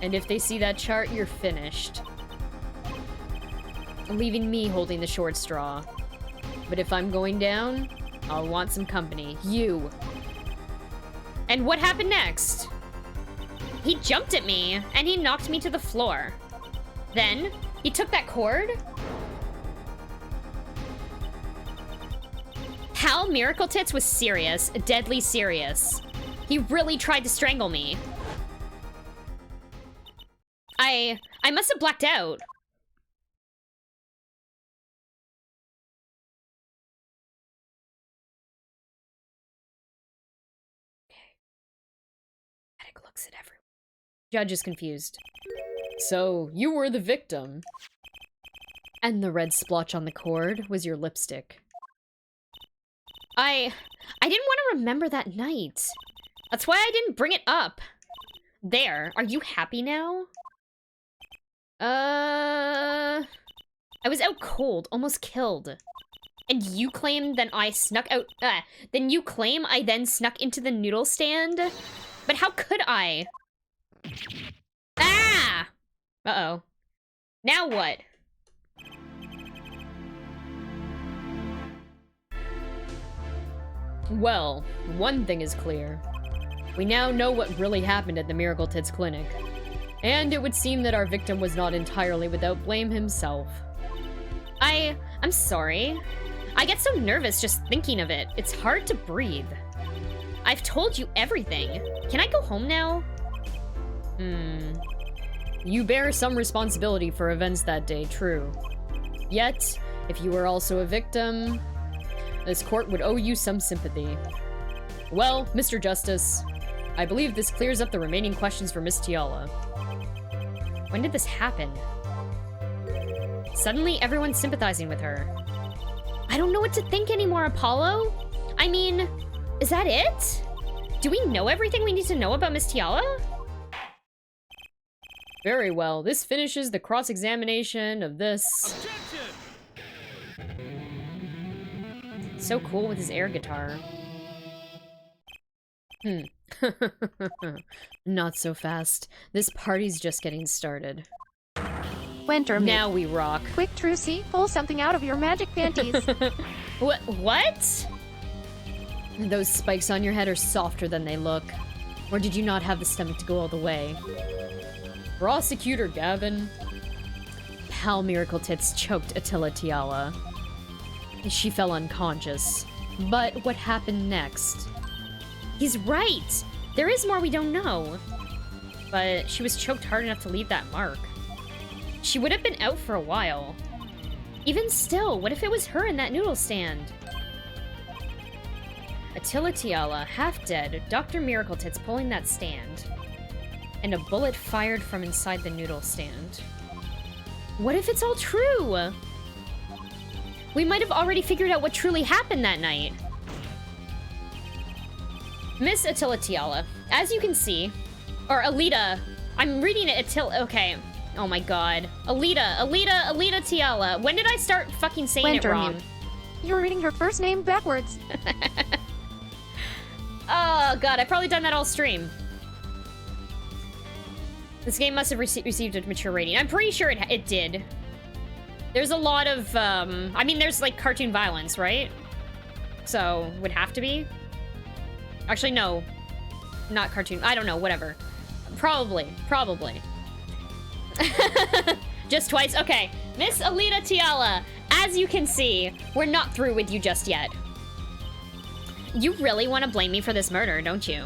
And if they see that chart, you're finished. Leaving me holding the short straw. But if I'm going down, I'll want some company. You. And what happened next? He jumped at me, and he knocked me to the floor. Then, he took that cord. Hal Miracle Tits was serious, deadly serious. He really tried to strangle me. I must have blacked out. Okay. Looks at everyone. Judge is confused. So, you were the victim. And the red splotch on the cord was your lipstick. I didn't want to remember that night. That's why I didn't bring it up. There, are you happy now? I was out cold, almost killed. And you claim then I snuck out, then you claim I then snuck into the noodle stand? But how could I? Ah! Uh-oh. Now what? Well, one thing is clear. We now know what really happened at the Miracle Tits Clinic. And it would seem that our victim was not entirely without blame himself. I'm sorry. I get so nervous just thinking of it. It's hard to breathe. I've told you everything. Can I go home now? You bear some responsibility for events that day, true. Yet, if you were also a victim, this court would owe you some sympathy. Well, Mr. Justice, I believe this clears up the remaining questions for Miss Tiala. When did this happen? Suddenly, everyone's sympathizing with her. I don't know what to think anymore, Apollo. I mean, is that it? Do we know everything we need to know about Miss Tiala? Very well. This finishes the cross-examination of this. Objection! So cool with his air guitar. Not so fast. This party's just getting started. Winter meat. Now we rock. Quick, Trucy, pull something out of your magic panties. What? Those spikes on your head are softer than they look. Or did you not have the stomach to go all the way? Prosecutor Gavin. Pal Miracle Tits choked Attila Tiala. She fell unconscious. But what happened next? He's right! There is more we don't know. But she was choked hard enough to leave that mark. She would have been out for a while. Even still, what if it was her in that noodle stand? Attila Tiala, half dead, Dr. Miracle Tits pulling that stand. And a bullet fired from inside the noodle stand. What if it's all true? We might have already figured out what truly happened that night. Miss Attila Tiala, as you can see, or Alita, I'm reading it Attila, okay. Oh my god. Alita Tiala. When did I start fucking saying it wrong? Wintermute. You're reading her first name backwards. Oh god, I've probably done that all stream. This game must have received a mature rating. I'm pretty sure it did. There's a lot of, I mean, there's like cartoon violence, right? So, would have to be. Actually, no. Not cartoon. I don't know, whatever. Probably. Just twice. Okay. Miss Alita Tiala, as you can see, we're not through with you just yet. You really want to blame me for this murder, don't you?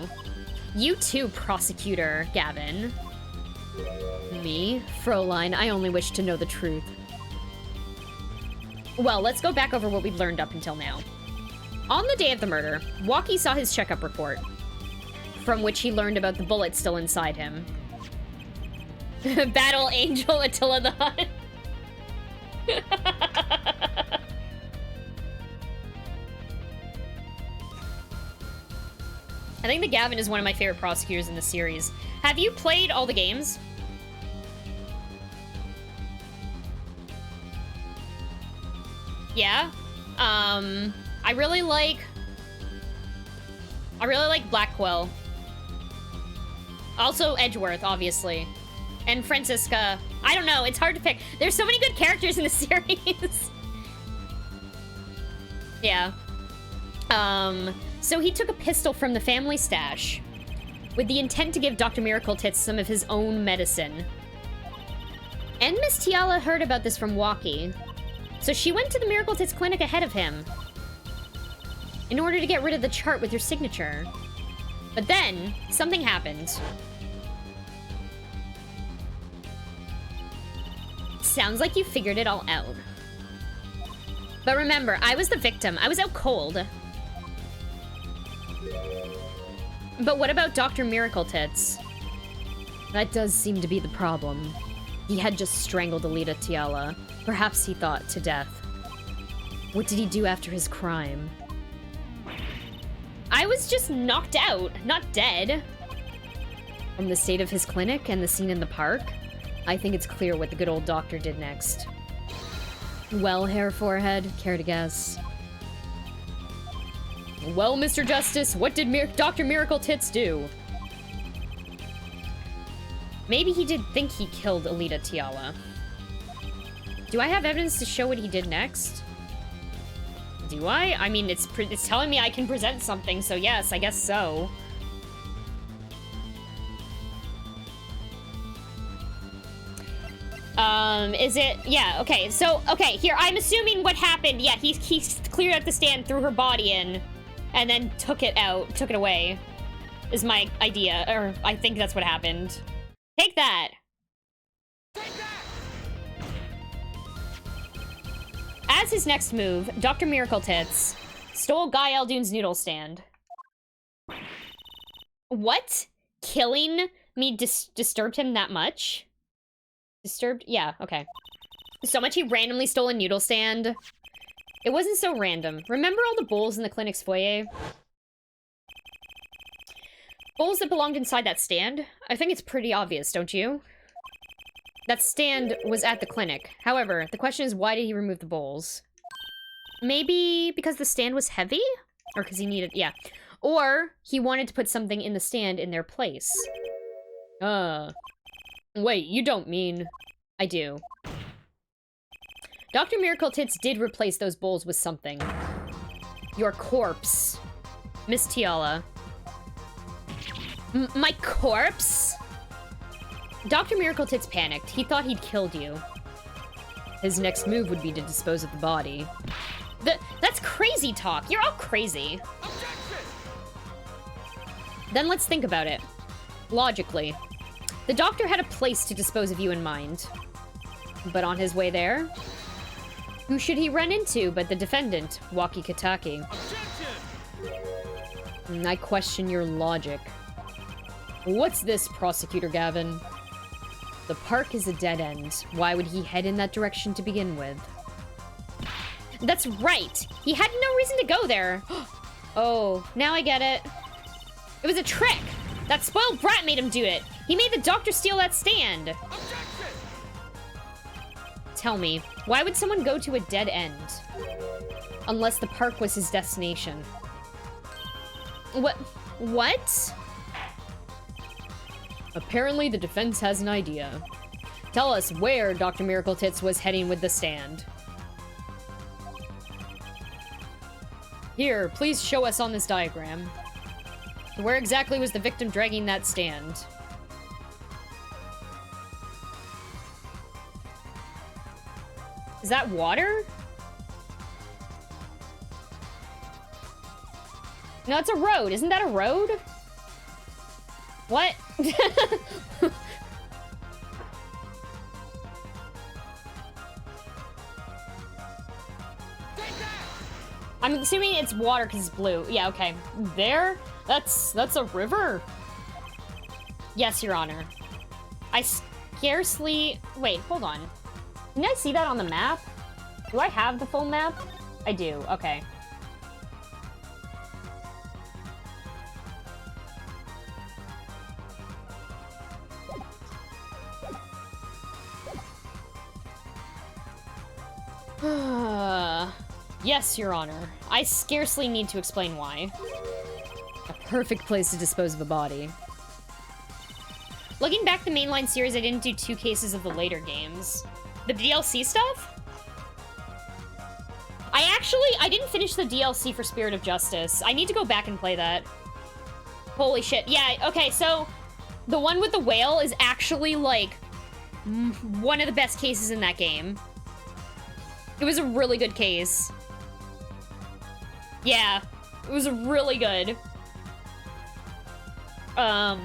You too, Prosecutor Gavin. Me? Fräulein, I only wish to know the truth. Well, let's go back over what we've learned up until now. On the day of the murder, Walkie saw his checkup report, from which he learned about the bullet still inside him. Battle Angel Attila the Hun. I think the Gavin is one of my favorite prosecutors in the series. Have you played all the games? Yeah? I really like Blackwell. Also Edgeworth, obviously. And Francisca. I don't know, it's hard to pick. There's so many good characters in the series. Yeah. So he took a pistol from the family stash with the intent to give Dr. Miracle Tits some of his own medicine. And Miss Tiala heard about this from Walkie. So she went to the Miracle Tits clinic ahead of him in order to get rid of the chart with your signature. But then, something happened. Sounds like you figured it all out. But remember, I was the victim. I was out cold. But what about Dr. Miracle Tits? That does seem to be the problem. He had just strangled Alita Tiala. Perhaps he thought to death. What did he do after his crime? I was just knocked out, not dead. From the state of his clinic and the scene in the park, I think it's clear what the good old doctor did next. Well, Hair Forehead, care to guess? Well, Mr. Justice, what did Dr. Miracle Tits do? Maybe he did think he killed Alita Tiala. Do I have evidence to show what he did next? Do I? I mean, it's telling me I can present something, so yes, I guess so. Is it? Yeah, okay, so, okay, here, I'm assuming what happened, yeah, he cleared out the stand, threw her body in, and then took it away, is my idea, or I think that's what happened. Take that! Take that! As his next move, Dr. Miracle Tits stole Guy Eldoon's noodle stand. What? Killing me disturbed him that much? Disturbed? Yeah, okay. So much he randomly stole a noodle stand. It wasn't so random. Remember all the bowls in the clinic's foyer? Bowls that belonged inside that stand? I think it's pretty obvious, don't you? That stand was at the clinic. However, the question is, why did he remove the bowls? Maybe because the stand was heavy? Or because he needed, yeah. Or he wanted to put something in the stand in their place. Wait, you don't mean... I do. Dr. Miracle Tits did replace those bowls with something. Your corpse. Miss Tiala. My corpse? Dr. Miracle Tits panicked. He thought he'd killed you. His next move would be to dispose of the body. That's crazy talk. You're all crazy. Objection! Then let's think about it. Logically. The doctor had a place to dispose of you in mind. But on his way there, who should he run into but the defendant, Waki Kataki? Objection! I question your logic. What's this, Prosecutor Gavin? The park is a dead end. Why would he head in that direction to begin with? That's right! He had no reason to go there! Oh, now I get it. It was a trick! That spoiled brat made him do it! He made the doctor steal that stand! Objection! Tell me, why would someone go to a dead end? Unless the park was his destination. What? Apparently the defense has an idea. Tell us where Dr. Miracle Tits was heading with the stand. Here, please show us on this diagram. Where exactly was the victim dragging that stand? Is that water? No, it's a road. Isn't that a road? What? I'm assuming it's water because it's blue. Yeah, okay. There? That's a river? Yes, Your Honor. I scarcely... Wait, hold on. Can I see that on the map? Do I have the full map? I do, okay. Yes, Your Honor. I scarcely need to explain why. A perfect place to dispose of a body. Looking back the mainline series, I didn't do 2 cases of the later games. The DLC stuff? I didn't finish the DLC for Spirit of Justice. I need to go back and play that. Holy shit. Yeah, okay, so the one with the whale is actually, like, one of the best cases in that game. It was a really good case. Yeah, it was really good. I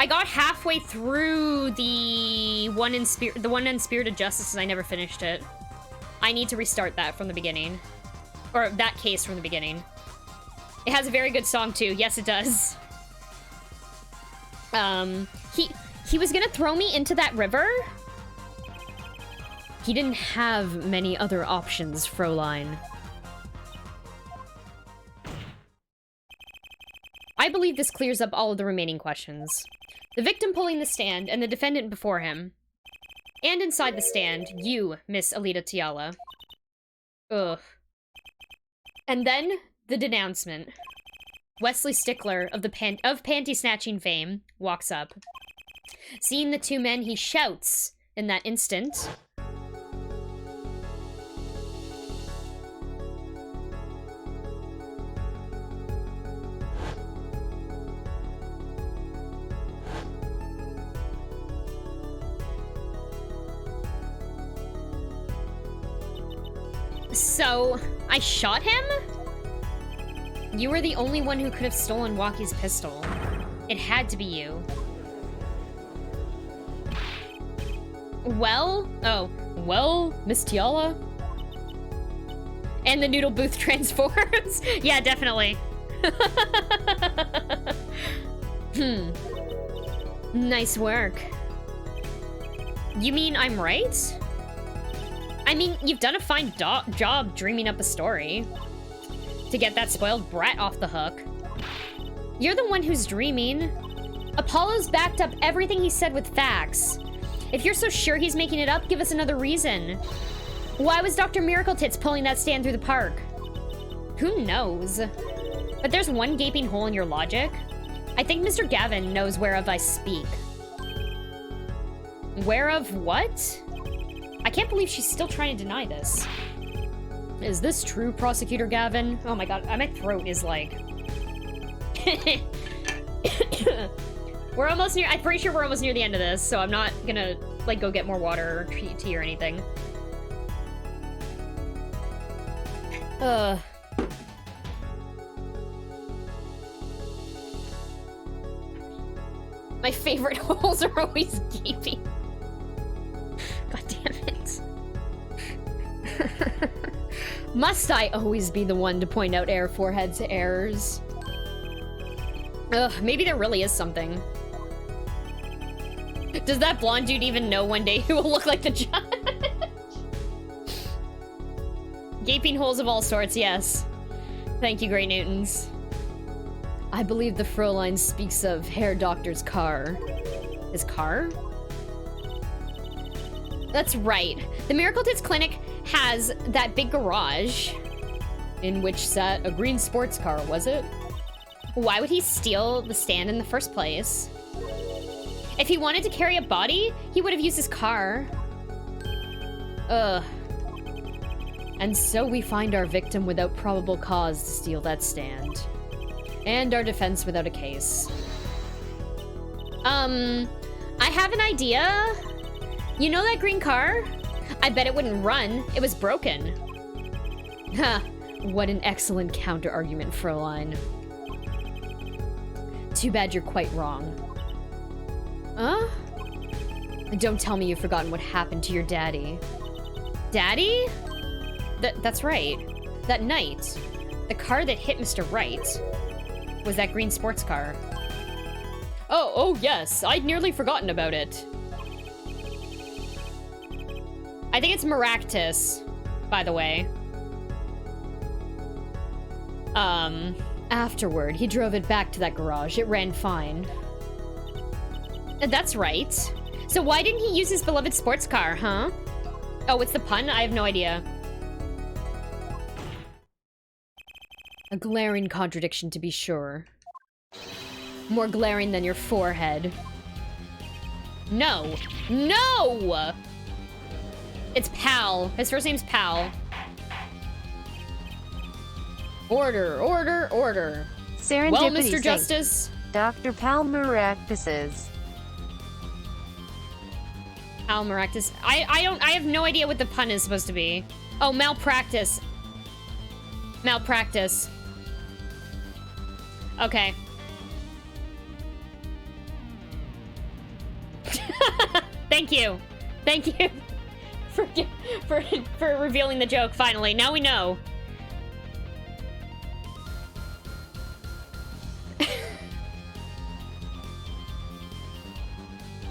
got halfway through the one in Spirit of Justice and I never finished it. I need to restart that from the beginning. Or that case from the beginning. It has a very good song too. Yes, it does. He was gonna throw me into that river. He didn't have many other options, Fräulein. I believe this clears up all of the remaining questions. The victim pulling the stand and the defendant before him. And inside the stand, you, Miss Alita Tiala. Ugh. And then, the denouncement. Wesley Stickler of panty-snatching fame walks up. Seeing the 2 men, he shouts in that instant. So, I shot him? You were the only one who could have stolen Waki's pistol. It had to be you. Well, Miss Tiala? And the noodle booth transforms? Yeah, definitely. Nice work. You mean I'm right? I mean, you've done a fine job dreaming up a story. To get that spoiled brat off the hook. You're the one who's dreaming. Apollo's backed up everything he said with facts. If you're so sure he's making it up, give us another reason. Why was Dr. Miracle Tits pulling that stand through the park? Who knows? But there's one gaping hole in your logic. I think Mr. Gavin knows whereof I speak. Whereof what? I can't believe she's still trying to deny this. Is this true, Prosecutor Gavin? Oh my god, my throat is like... We're almost near... I'm pretty sure we're almost near the end of this, so I'm not gonna, like, go get more water or tea or anything. My favorite holes are always gaping. God damn it. Must I always be the one to point out Air Forehead's errors? Ugh, maybe there really is something. Does that blonde dude even know one day who will look like the judge? Gaping holes of all sorts, yes. Thank you, Grey Newtons. I believe the Fräulein speaks of Herr Doctor's car. His car? That's right. The Miracle Tits Clinic has that big garage in which sat a green sports car, was it? Why would he steal the stand in the first place? If he wanted to carry a body, he would have used his car. Ugh. And so we find our victim without probable cause to steal that stand. And our defense without a case. I have an idea. You know that green car? I bet it wouldn't run. It was broken. Ha! What an excellent counter-argument, Fräulein. Too bad you're quite wrong. Huh? Don't tell me you've forgotten what happened to your daddy. Daddy? That's right. That night, the car that hit Mr. Wright was that green sports car. Oh yes, I'd nearly forgotten about it. I think it's Maractus, by the way. Afterward, he drove it back to that garage. It ran fine. That's right. So why didn't he use his beloved sports car, huh? Oh, what's the pun? I have no idea. A glaring contradiction, to be sure. More glaring than your forehead. No! No! It's Pal. His first name's Pal. Order, order, order. Serendipity Well, Mr. Saint. Justice. Dr. Palmeractuses. Palmeractus. I have no idea what the pun is supposed to be. Oh, malpractice. Malpractice. Okay. Thank you. Thank you for revealing the joke finally. Now we know.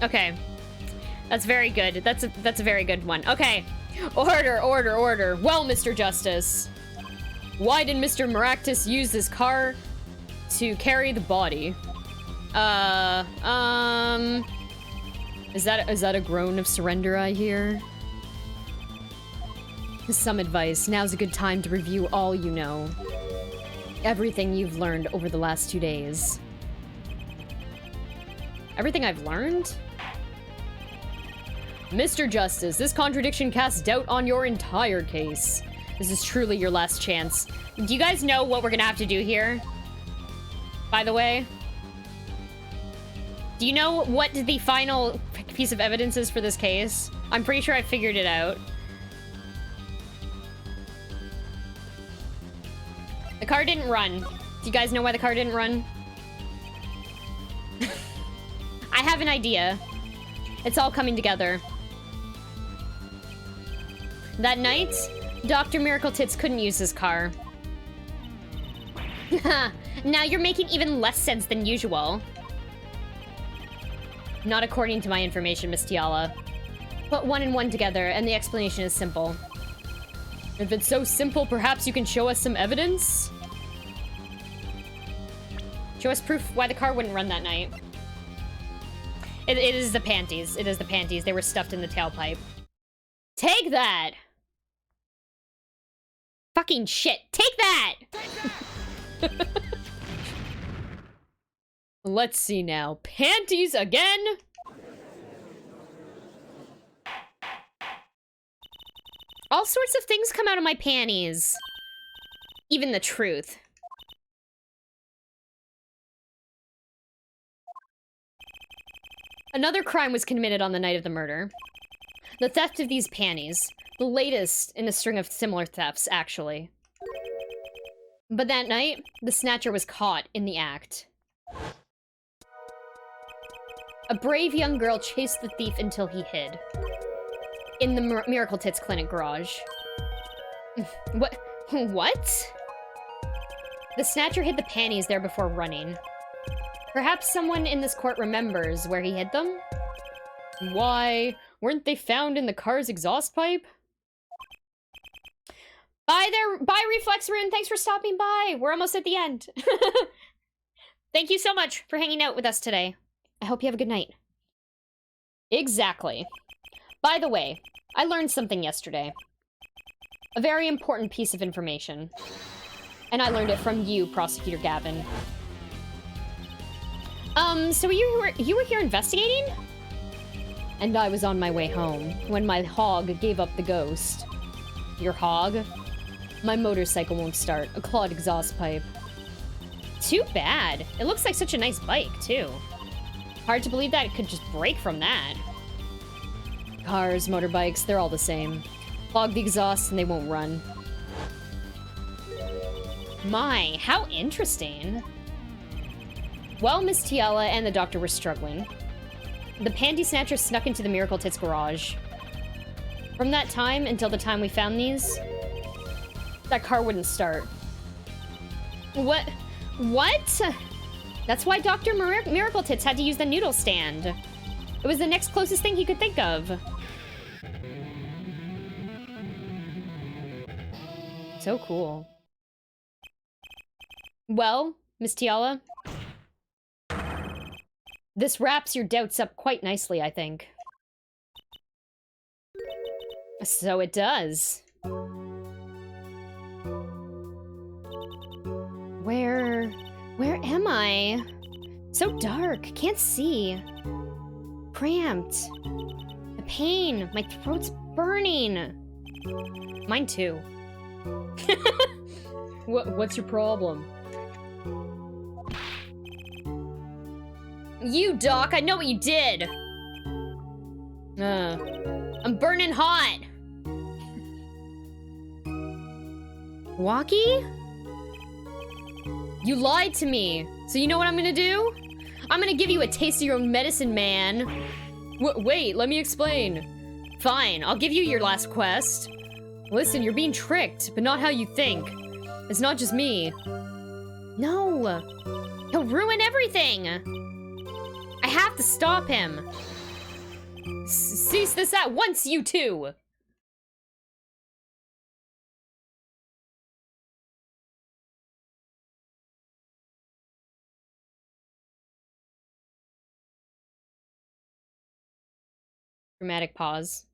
Okay. That's very good. That's a very good one. Okay. Order, order, order. Well, Mr. Justice. Why did Mr. Maractus use this car to carry the body? Is that a groan of surrender I hear? Some advice. Now's a good time to review all you know. Everything you've learned over the last 2 days. Everything I've learned? Mr. Justice, this contradiction casts doubt on your entire case. This is truly your last chance. Do you guys know what we're gonna have to do here? By the way? Do you know what the final piece of evidence is for this case? I'm pretty sure I figured it out. The car didn't run. Do you guys know why the car didn't run? I have an idea. It's all coming together. That night, Dr. Miracle Tits couldn't use his car. Now you're making even less sense than usual. Not according to my information, Miss Tiala. Put one and one together, and the explanation is simple. If it's so simple, perhaps you can show us some evidence? Show us proof why the car wouldn't run that night. It is the panties. It is the panties. They were stuffed in the tailpipe. Take that! Fucking shit. Take that! Let's see now. Panties again? All sorts of things come out of my panties. Even the truth. Another crime was committed on the night of the murder. The theft of these panties. The latest in a string of similar thefts, actually. But that night, the snatcher was caught in the act. A brave young girl chased the thief until he hid. In the Miracle Tits Clinic garage. What? What? The snatcher hid the panties there before running. Perhaps someone in this court remembers where he hid them? Why? Weren't they found in the car's exhaust pipe? Bye there, bye Reflex Rune, thanks for stopping by. We're almost at the end. Thank you so much for hanging out with us today. I hope you have a good night. Exactly. By the way, I learned something yesterday. A very important piece of information. And I learned it from you, Prosecutor Gavin. So you were here investigating? And I was on my way home when my hog gave up the ghost. Your hog? My motorcycle won't start. A clogged exhaust pipe. Too bad. It looks like such a nice bike, too. Hard to believe that it could just break from that. Cars, motorbikes, they're all the same. Clog the exhaust and they won't run. My, how interesting. Well, Miss Tiala and the doctor were struggling. The panty snatcher snuck into the Miracle Tits garage. From that time until the time we found these, that car wouldn't start. What? What? That's why Dr. Miracle Tits had to use the noodle stand. It was the next closest thing he could think of. So cool. Well, Miss Tiala, this wraps your doubts up quite nicely, I think. So it does. Where am I? So dark, can't see. Cramped. The pain, my throat's burning. Mine too. What's your problem? You, Doc, I know what you did. I'm burning hot. Walkie? You lied to me. So you know what I'm gonna do? I'm gonna give you a taste of your own medicine, man. Wait, let me explain. Fine, I'll give you your last quest. Listen, you're being tricked, but not how you think. It's not just me. No. He'll ruin everything. I have to stop him. Cease this at once, you two. Dramatic pause.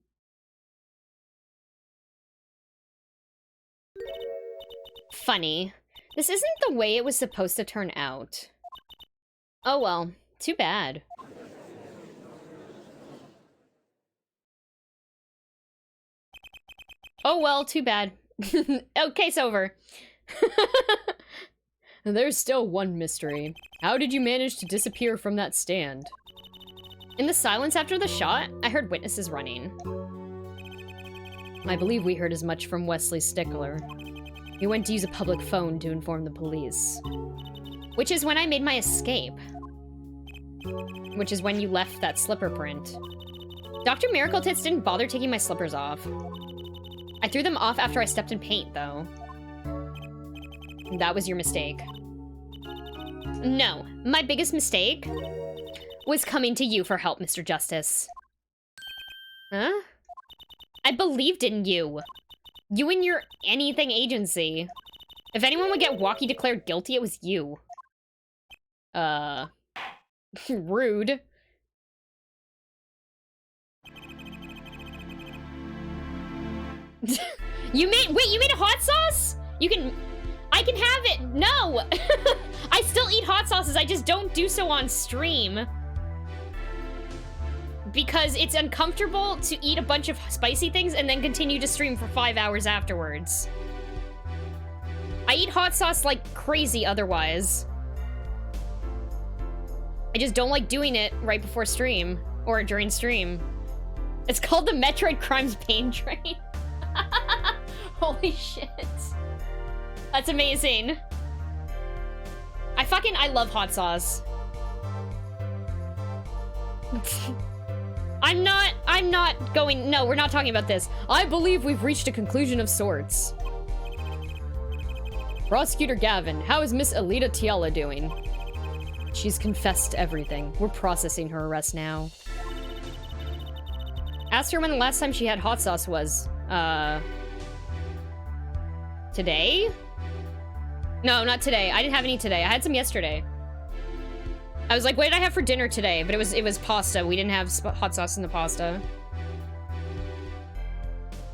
Funny. This isn't the way it was supposed to turn out. Oh well, too bad. Oh well, too bad. Oh, case over. There's still one mystery. How did you manage to disappear from that stand? In the silence after the shot, I heard witnesses running. I believe we heard as much from Wesley Stickler. He went to use a public phone to inform the police. Which is when I made my escape. Which is when you left that slipper print. Dr. Miracle Tits didn't bother taking my slippers off. I threw them off after I stepped in paint, though. That was your mistake. No, my biggest mistake was coming to you for help, Mr. Justice. Huh? I believed in you. You and your anything agency. If anyone would get Walkie declared guilty, it was you. Rude. You made a hot sauce? I can have it. No. I still eat hot sauces. I just don't do so on stream. Because it's uncomfortable to eat a bunch of spicy things and then continue to stream for 5 hours afterwards. I eat hot sauce like crazy otherwise. I just don't like doing it right before stream or during stream. It's called the Metroid Crimes Pain Train. Holy shit. That's amazing. I love hot sauce. I'm not going, no, we're not talking about this. I believe we've reached a conclusion of sorts. Prosecutor Gavin, how is Miss Alita Tiala doing? She's confessed everything. We're processing her arrest now. Asked her when the last time she had hot sauce was. Today? No, not today. I didn't have any today. I had some yesterday. I was like, what did I have for dinner today? But it was pasta. We didn't have hot sauce in the pasta.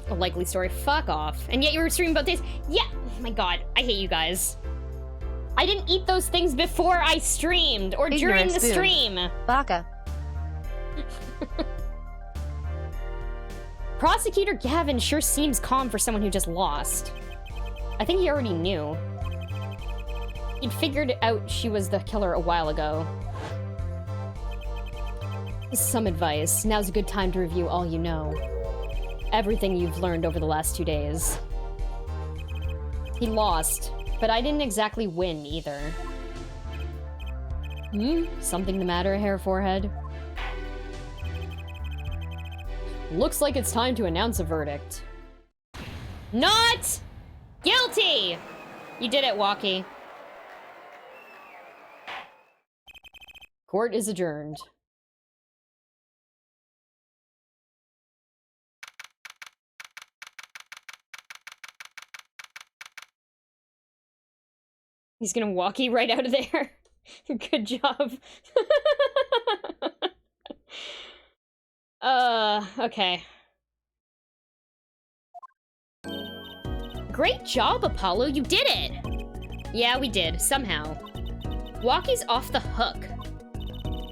A likely story. Fuck off. And yet you were streaming both days. Yeah. Oh my god. I hate you guys. I didn't eat those things before I streamed or during the stream. Baka. Prosecutor Gavin sure seems calm for someone who just lost. I think he already knew. He'd figured out she was the killer a while ago. Some advice. Now's a good time to review all you know. Everything you've learned over the last 2 days. He lost, but I didn't exactly win either. Something the matter, hair forehead? Looks like it's time to announce a verdict. Not guilty! You did it, Walkie. Court is adjourned. He's gonna Walkie right out of there. Good job. Okay. Great job, Apollo, you did it! Yeah, we did, somehow. Walkie's off the hook.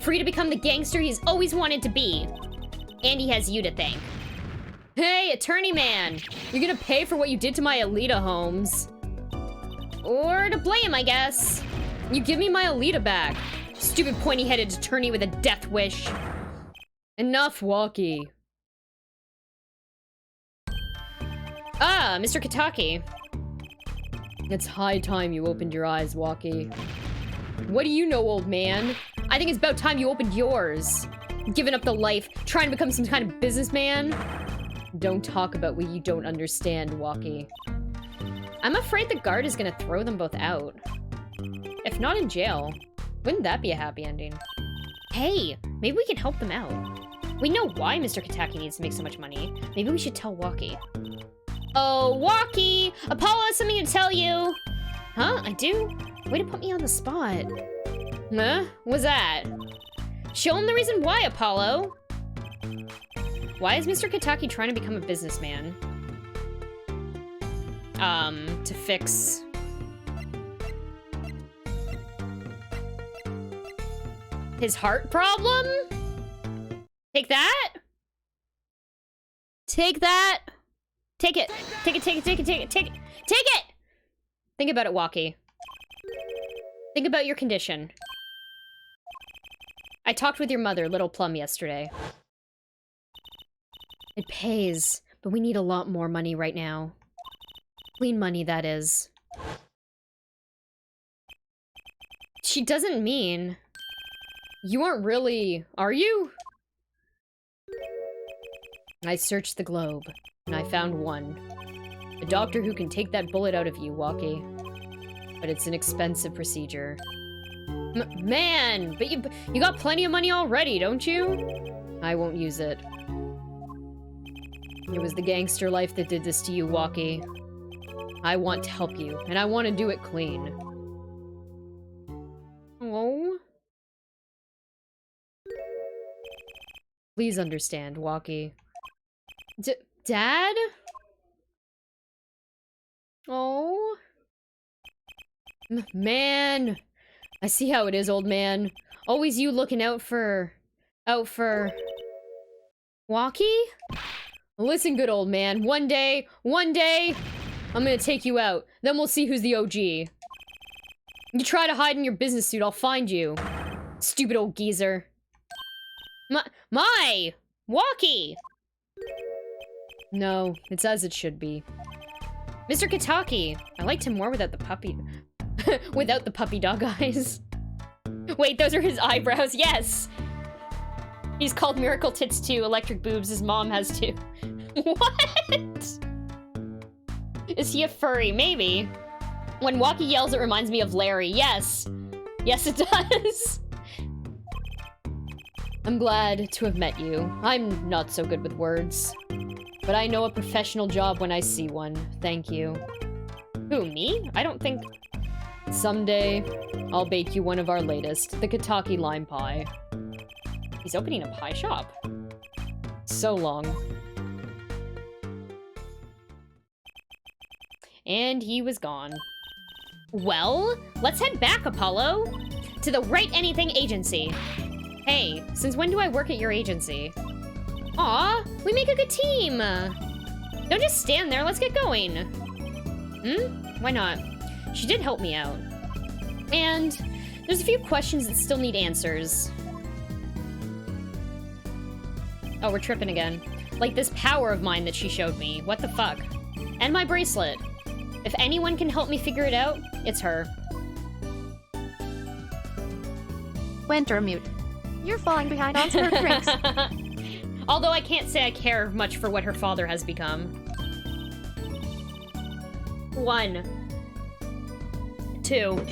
Free to become the gangster he's always wanted to be. And he has you to thank. Hey, attorney man! You're gonna pay for what you did to my Alita homes. Or to blame, I guess. You give me my Alita back. Stupid pointy-headed attorney with a death wish. Enough, Walkie. Ah, Mr. Kitaki. It's high time you opened your eyes, Walkie. What do you know, old man? I think it's about time you opened yours. Giving up the life, trying to become some kind of businessman? Don't talk about what you don't understand, Walkie. I'm afraid the guard is gonna throw them both out. If not in jail, wouldn't that be a happy ending? Hey, maybe we can help them out. We know why Mr. Kitaki needs to make so much money. Maybe we should tell Walkie. Oh, Walkie! Apollo has something to tell you! Huh? I do? Way to put me on the spot. Huh? What's that? Show him the reason why, Apollo! Why is Mr. Kitaki trying to become a businessman? To fix... his heart problem? Take that? Take that? Take it. Take it, take it, take it, take it, take it. Take it! Think about it, Walkie. Think about your condition. I talked with your mother, Little Plum, yesterday. It pays, but we need a lot more money right now. Clean money, that is. She doesn't mean... You aren't really... Are you? I searched the globe, and I found one. A doctor who can take that bullet out of you, Walkie. But it's an expensive procedure. Man! But you got plenty of money already, don't you? I won't use it. It was the gangster life that did this to you, Walkie. I want to help you, and I want to do it clean. Oh? Please understand, Walkie. Dad? Oh? Man! I see how it is, old man. Always you looking out for... Walkie? Listen, good old man. One day, I'm gonna take you out. Then we'll see who's the OG. You try to hide in your business suit, I'll find you. Stupid old geezer. My! Walkie! No, it's as it should be. Mr. Kitaki. I liked him more without the puppy... without the puppy dog eyes. Wait, those are his eyebrows, yes! He's called Miracle Tits too, Electric Boobs, his mom has too. What? Is he a furry? Maybe. When Walkie yells, it reminds me of Larry. Yes. Yes, it does. I'm glad to have met you. I'm not so good with words. But I know a professional job when I see one. Thank you. Who, me? I don't think... Someday, I'll bake you one of our latest, the Kitaki lime pie. He's opening a pie shop. So long. And he was gone. Well, let's head back, Apollo. To the Write Anything Agency. Hey, since when do I work at your agency? Aw, we make a good team. Don't just stand there, let's get going. Why not? She did help me out. And there's a few questions that still need answers. Oh, we're tripping again. Like this power of mine that she showed me. What the fuck? And my bracelet. If anyone can help me figure it out, it's her. Wintermute. You're falling behind on her drinks. Although I can't say I care much for what her father has become. 1. 2.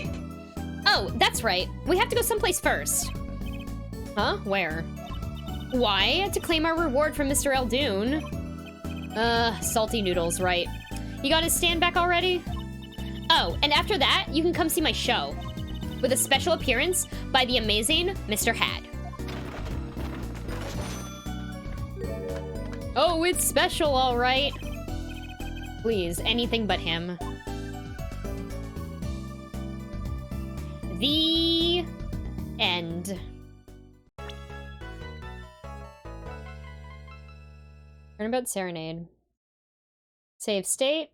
Oh, that's right. We have to go someplace first. Huh? Where? Why? To claim our reward from Mr. Eldoon. Salty noodles, right. You got his stand back already? Oh, and after that, you can come see my show. With a special appearance by the amazing Mr. Had. Oh, it's special, all right. Please, anything but him. The end. Turnabout Serenade. Save state.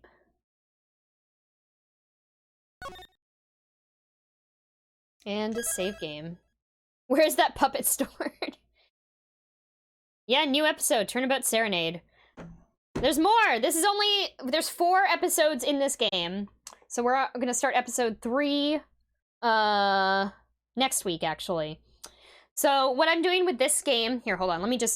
And save game. Where's that puppet stored? Yeah, new episode, Turnabout Serenade. There's more! There's 4 episodes in this game. So we're gonna start episode 3, next week, actually. So what I'm doing with this game... Here, hold on, let me just